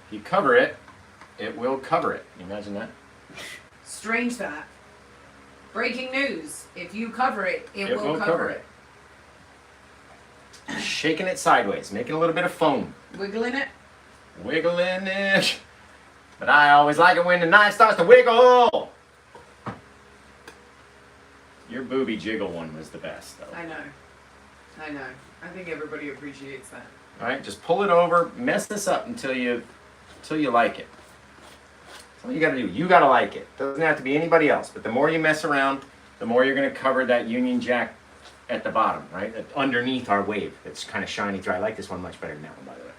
If you cover it, it will cover it. Can you imagine that? Strange that. Breaking news. If you cover it, it will cover it. Shaking it sideways, making a little bit of foam. Wiggling it. Wiggling it. But I always like it when the knife starts to wiggle. Your booby jiggle one was the best, though. I know. I think everybody appreciates that. All right, just pull it over, mess this up until you like it. That's all you got to do. You got to like it. Doesn't have to be anybody else. But the more you mess around, the more you're going to cover that Union Jack at the bottom, right? Underneath our wave. It's kind of shiny through. I like this one much better than that one, by the way.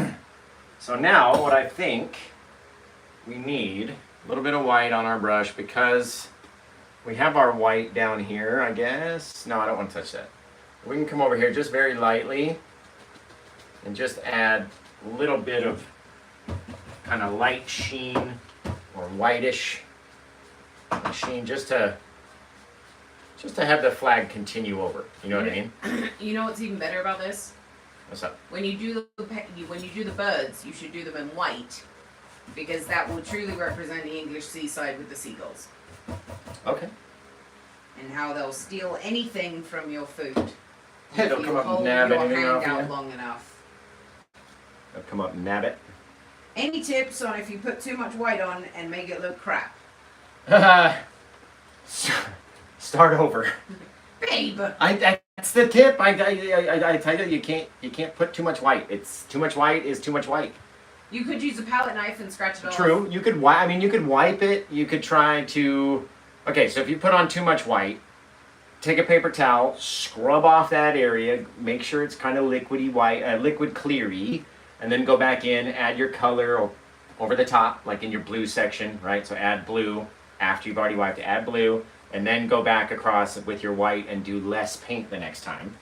Oh. So now what I think we need a little bit of white on our brush, because we have our white down here, I guess. No, I don't want to touch that. We can come over here just very lightly and just add a little bit of kind of light sheen or whitish sheen just to have the flag continue over. You know what I mean? You know what's even better about this? What's up? When you do the birds, you should do them in white, because that will truly represent the English seaside with the seagulls. Okay. And how they'll steal anything from your food. Hey, they'll if come you up and hold nab your anything hand off out you? long enough. They'll come up and nab it. Any tips on if you put too much white on and make it look crap? Start over. Babe! That's the tip. I tell you, you can't put too much white. It's too much white is too much white. You could use a palette knife and scratch it off. True. You could you could wipe it. You could try to. Okay, so if you put on too much white, take a paper towel, scrub off that area, make sure it's kind of liquidy white, liquid cleary, and then go back in, add your color over the top, like in your blue section, right? So add blue after you've already wiped it. Add blue. And then go back across with your white and do less paint the next time.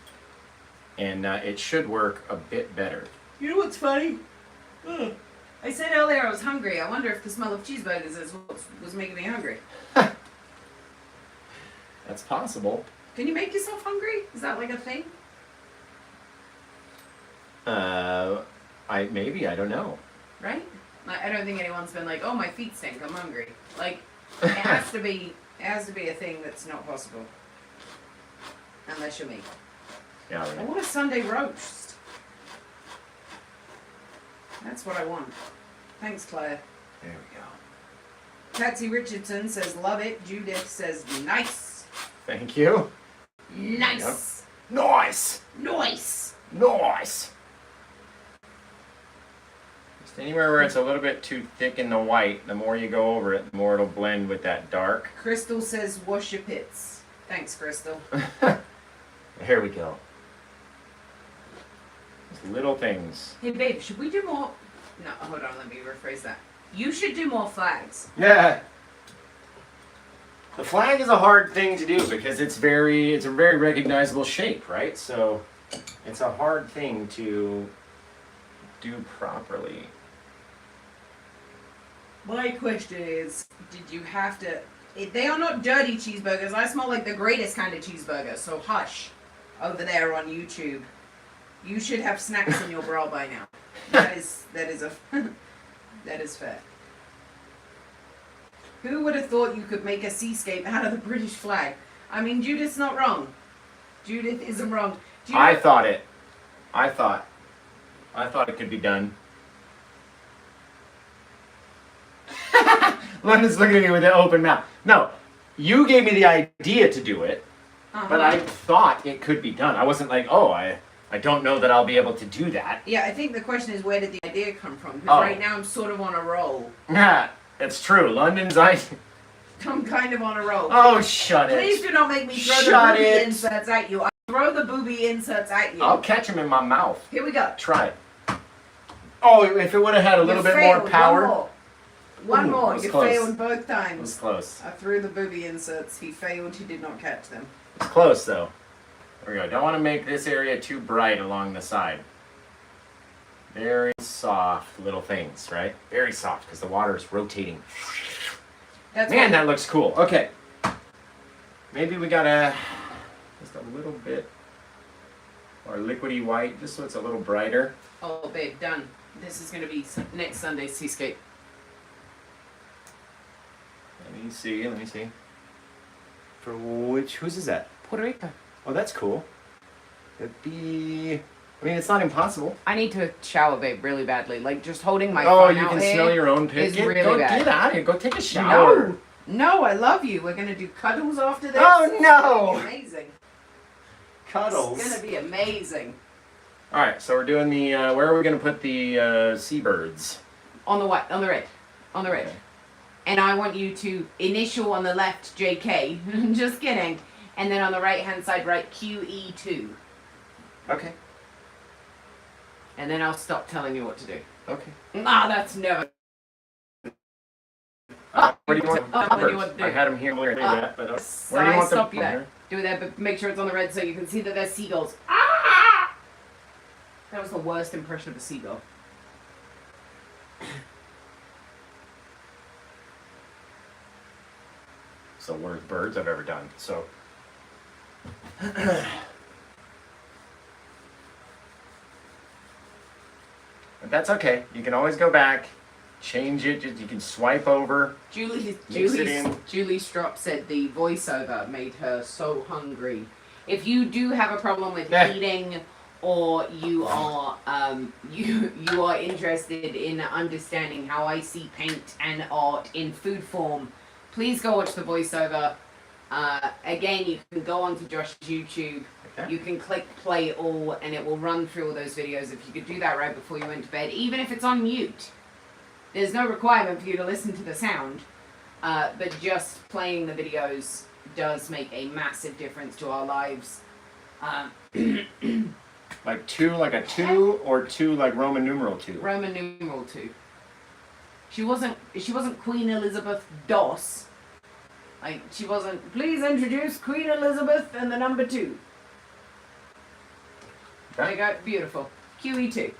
And it should work a bit better. You know what's funny? I said earlier I was hungry. I wonder if the smell of cheeseburgers is what was making me hungry. That's possible. Can you make yourself hungry? Is that like a thing? I don't know. Right? I don't think anyone's been like, oh, my feet stink, I'm hungry. Like, it has to be a thing that's not possible. Unless you're me. Yeah, I right. want a Sunday roast. That's what I want. Thanks, Claire. There we go. Patsy Richardson says, love it. Judith says, nice. Thank you. Nice. Yep. Nice. Nice. Nice. Just anywhere where it's a little bit too thick in the white, the more you go over it, the more it'll blend with that dark. Crystal says, wash your pits. Thanks, Crystal. Here we go. Little things. Hey babe, should we do more? No, hold on, let me rephrase that. You should do more flags. Yeah. The flag is a hard thing to do because it's a very recognizable shape, right? So it's a hard thing to do properly. My question is, did you have to... They are not dirty cheeseburgers. I smell like the greatest kind of cheeseburger, so hush over there on YouTube. You should have snacks in your bra by now. That is fair. Who would have thought you could make a seascape out of the British flag? I mean, Judith's not wrong. Judith isn't wrong. I thought it could be done. London's looking at me with an open mouth. No, you gave me the idea to do it, but I thought it could be done. I wasn't like, oh, I don't know that I'll be able to do that. Yeah, I think the question is, where did the idea come from? Because right now I'm sort of on a roll. Yeah, it's true. London's idea. I'm kind of on a roll. Oh, shut it. Please do not make me throw the booby inserts at you. I'll throw the booby inserts at you. I'll catch them in my mouth. Here we go. Try it. Oh, if it would have had a little bit more power. One more. You close. failed both times. It was close. I threw the booby inserts. He failed. He did not catch them. It's close, though. There we go. Don't want to make this area too bright along the side. Very soft little things, right? Very soft, because the water is rotating. Man, that looks cool. Okay. Maybe we gotta just a little bit more liquidy white, just so it's a little brighter. Oh, babe, done. This is going to be next Sunday's Seascape. Let me see. For whose is that? Puerto Rico. Oh, that's cool. It's not impossible. I need to shower, babe, really badly. Like, just holding my phone out can here smell your own piss. is really bad. Get out of here. Go take a shower. No, I love you. We're going to do cuddles after this. Oh, no. It's amazing. Cuddles. It's going to be amazing. All right, so we're doing the, where are we going to put the seabirds? On the what? On the red. On the red. Okay. And I want you to initial on the left JK. Just kidding. And then on the right-hand side, write QE2. Okay. And then I'll stop telling you what to do. Okay. That's never. Where do you want to do? I had them here earlier, but where do you I want stop them? you there. Do that, but make sure it's on the red so you can see that there's seagulls. Ah! That was the worst impression of a seagull. It's the worst birds I've ever done. So. But that's okay. You can always go back, change it. You can swipe over. Julie Strop said the voiceover made her so hungry. If you do have a problem with eating, or you are you are interested in understanding how I see paint and art in food form, please go watch the voiceover. Again, you can go onto Josh's YouTube. Okay. You can click play all, and it will run through all those videos. If you could do that right before you went to bed, even if it's on mute. There's no requirement for you to listen to the sound, but just playing the videos does make a massive difference to our lives. Like a 2, or 2 like Roman numeral 2? Roman numeral 2. She wasn't Queen Elizabeth DOS. Like, she wasn't, please introduce Queen Elizabeth and the number 2. Okay. There you go, beautiful. QE2.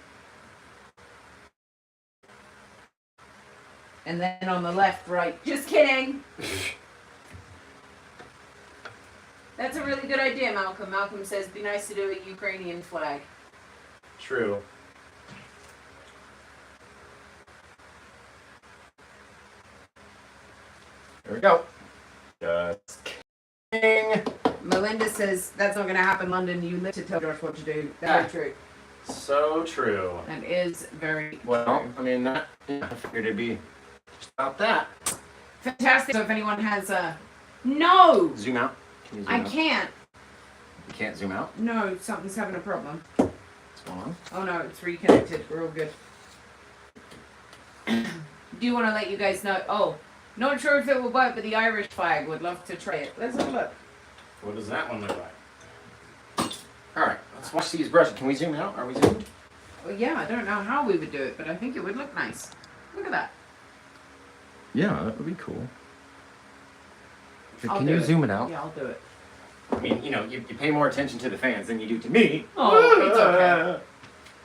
And then on the left, right, just kidding. That's a really good idea, Malcolm. Malcolm says, be nice to do a Ukrainian flag. True. There we go. Just kidding. Melinda says, that's not going to happen, London. You live to tell Josh what to do. That's true. So true. That is very well, true. I mean, I figured it'd be just about that. Fantastic. So if anyone has a... No! Zoom out. Can you zoom out? Can't. You can't zoom out? No, something's having a problem. What's going on? Oh no, it's reconnected. We're all good. Do want to let you guys know... Oh, not sure if it will work, but the Irish flag. Would love to try it. Let's have a look. What does that one look like? Alright, let's watch these brushes. Can we zoom out? Are we zoomed? Well, yeah, I don't know how we would do it, but I think it would look nice. Look at that. Yeah, that would be cool. But I'll can do you it. zoom it out? Yeah, I'll do it. I mean, you know, you pay more attention to the fans than you do to me. Oh, it's okay.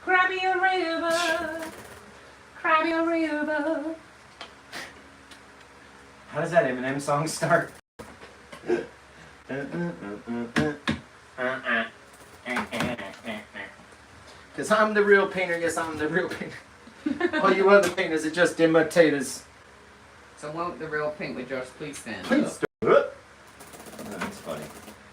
Cry me a river. Cry me a river. How does that Eminem song start? Cause I'm the real painter, yes I'm the real painter. All you other painters are just imitators. So won't the real paint with Josh please stand Please up? do it. That's funny.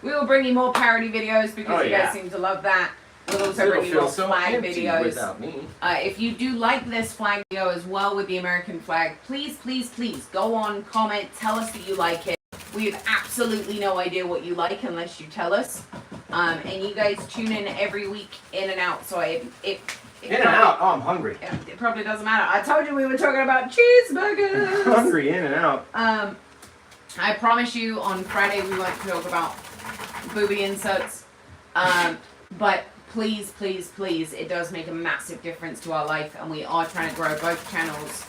We will bring you more parody videos because you guys seem to love that. We'll also bring you more flag videos. Without me. If you do like this flag video as well with the American flag, please, please, please go on, comment, tell us that you like it. We have absolutely no idea what you like unless you tell us. And you guys tune in every week, in and out. So in and out. Oh, I'm hungry. It probably doesn't matter. I told you we were talking about cheeseburgers. Hungry, in and out. I promise you on Friday we won't talk about booby inserts. But please, please, please, it does make a massive difference to our life, and we are trying to grow both channels.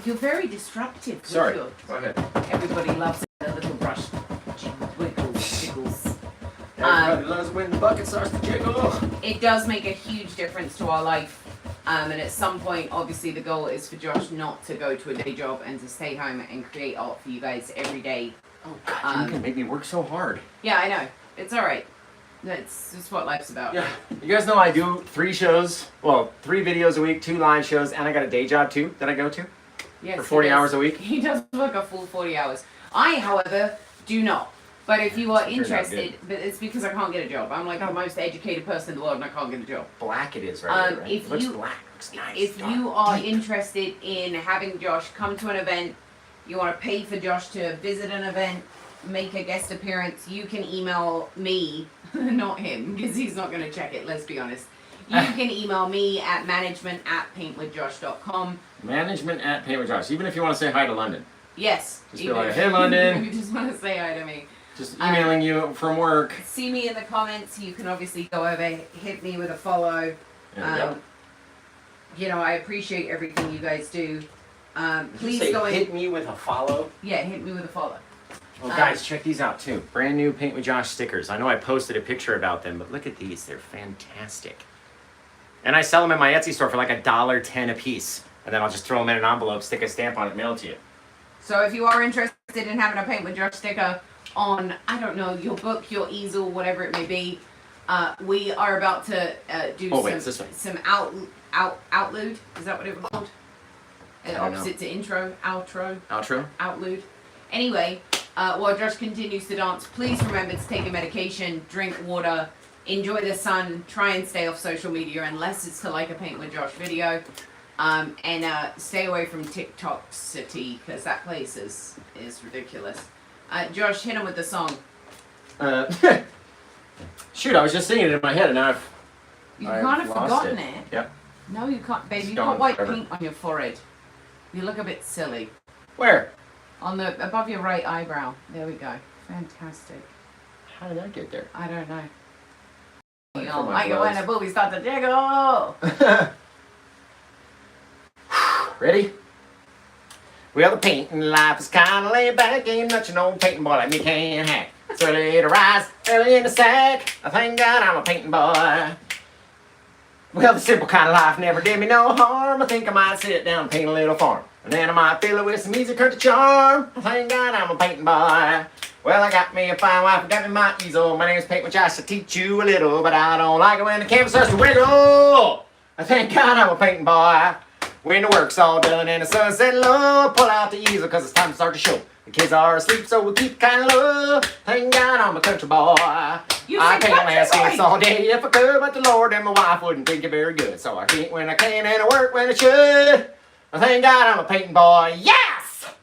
You're very disruptive. Sorry. Go ahead. Everybody loves a little brush. Wiggles, jiggles. Everybody loves when the bucket starts to jiggle. It does make a huge difference to our life. And at some point, obviously, the goal is for Josh not to go to a day job and to stay home and create art for you guys every day. Oh, God, you can make me work so hard. Yeah, I know. It's all right. That's what life's about. Yeah. You guys know I do 3 shows, well, 3 videos a week, 2 live shows, and I got a day job, too, that I go to Yes, for 40 hours a week. He does work a full 40 hours. I, however, do not. But if you are interested, but it's because I can't get a job. I'm like the most educated person in the world and I can't get a job. Black it is right here, right? If It looks you, black. It looks nice. If you are interested in having Josh come to an event, you want to pay for Josh to visit an event, make a guest appearance, you can email me, not him, because he's not going to check it, let's be honest. You can email me at management@paintwithjosh.com. Management@paintwithjosh. Even if you want to say hi to London. Yes. Just be like, hey London. If you just want to say hi to me. Just emailing you from work. See me in the comments. You can obviously go over, hit me with a follow. You know, I appreciate everything you guys do. Please go in. Hit me with a follow? Yeah, hit me with a follow. Well, guys, check these out too. Brand new Paint with Josh stickers. I know I posted a picture about them, but look at these. They're fantastic. And I sell them at my Etsy store for like $1.10 a piece. And then I'll just throw them in an envelope, stick a stamp on it, mail it to you. So if you are interested in having a Paint with Josh sticker on, I don't know, your book, your easel, whatever it may be, we are about to do some outlude. Is that what it was called? Opposite to intro, outro. Outlude. Anyway, while Josh continues to dance, please remember to take your medication, drink water, enjoy the sun, try and stay off social media unless it's to like a Paint with Josh video. And stay away from TikTok City because that place is ridiculous. Josh, hit him with the song. Shoot, I was just singing it in my head and I've kind of forgotten it. Yep. No, you can't, babe. You've got white paint on your forehead. You look a bit silly. Where? On the above your right eyebrow. There we go. Fantastic. How did that get there? I don't know. Like You don't like it when the boobies start to jiggle. Ready? Well, the painting life is kinda laid back. Ain't much an old painting boy like me can't hack. It's early to rise, early in the sack. I thank God I'm a painting boy. Well, the simple kind of life never did me no harm. I think I might sit down and paint a little farm. And then I might fill it with some easy country charm. I thank God I'm a painting boy. Well, I got me a fine wife, I got me my easel. My name's Paint with Josh, to teach you a little. But I don't like it when the canvas starts to wiggle. I thank God I'm a painting boy. When the work's all done and the sun's set low, pull out the easel cause it's time to start the show. The kids are asleep so we'll keep kind of low. Thank God I'm a country boy. I paint landscapes all day if I could, but the Lord and my wife wouldn't think it very good. So I paint when I can and I work when I should. I thank God I'm a painting boy. Yes!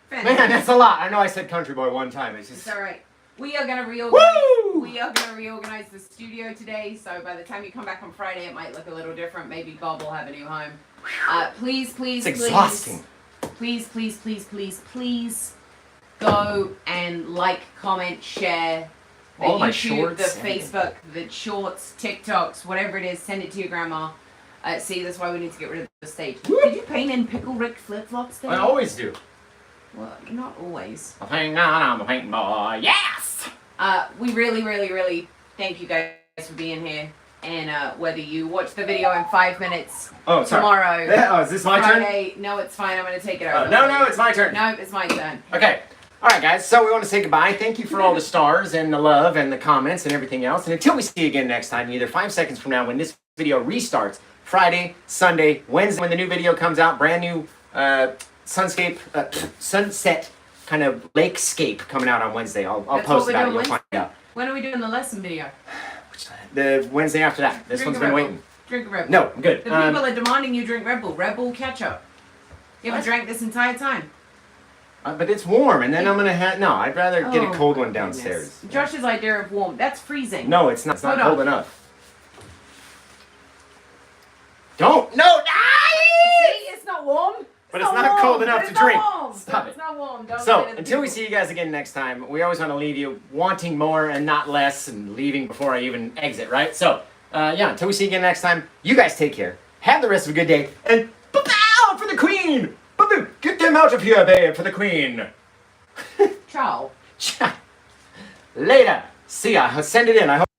Fantastic. Man, that's a lot. I know I said country boy one time. It's alright. We are gonna reorganize. Woo! We are gonna reorganize the studio today. So by the time you come back on Friday, it might look a little different. Maybe Bob will have a new home. Please, it's exhausting. Please go and like, comment, share the all YouTube, my shorts, the Facebook, the shorts, TikToks, whatever it is. Send it to your grandma. See, that's why we need to get rid of the stage. Whoop. Did you paint in Pickle Rick flip-flops there? I always do. Well, not always. Hang on, I'm a paint boy. Yes! We really, really, really thank you guys for being here. And whether you watch the video in 5 minutes tomorrow. Oh, is this my Friday, turn? No, it's fine. I'm going to take it over. No, it's my turn. No, it's my turn. Okay. All right, guys. So we want to say goodbye. Thank you for all the stars and the love and the comments and everything else. And until we see you again next time, either 5 seconds from now when this video restarts, Friday, Sunday, Wednesday when the new video comes out, brand new sunset kind of lakescape coming out on Wednesday. I'll post it out. You'll find out. When are we doing the lesson video? The Wednesday after that. This one's been waiting. Drink a Red Bull. No, I'm good. The people are demanding you drink Red Bull. Red Bull ketchup. You haven't drank this entire time. But it's warm, and then I'm gonna have. No, I'd rather get a cold one downstairs. Goodness. Josh's idea of warm. That's freezing. No, it's not. It's not cold enough. Don't. No. See, it's not warm. But it's not cold enough to drink. Stop it. It's not warm. Don't so, until we see you guys again next time, we always want to leave you wanting more and not less and leaving before I even exit, right? So, yeah, until we see you again next time, you guys take care. Have the rest of a good day. And bow for the queen! Get them out of here, babe, for the queen. Ciao. Later. See ya. Send it in. I hope.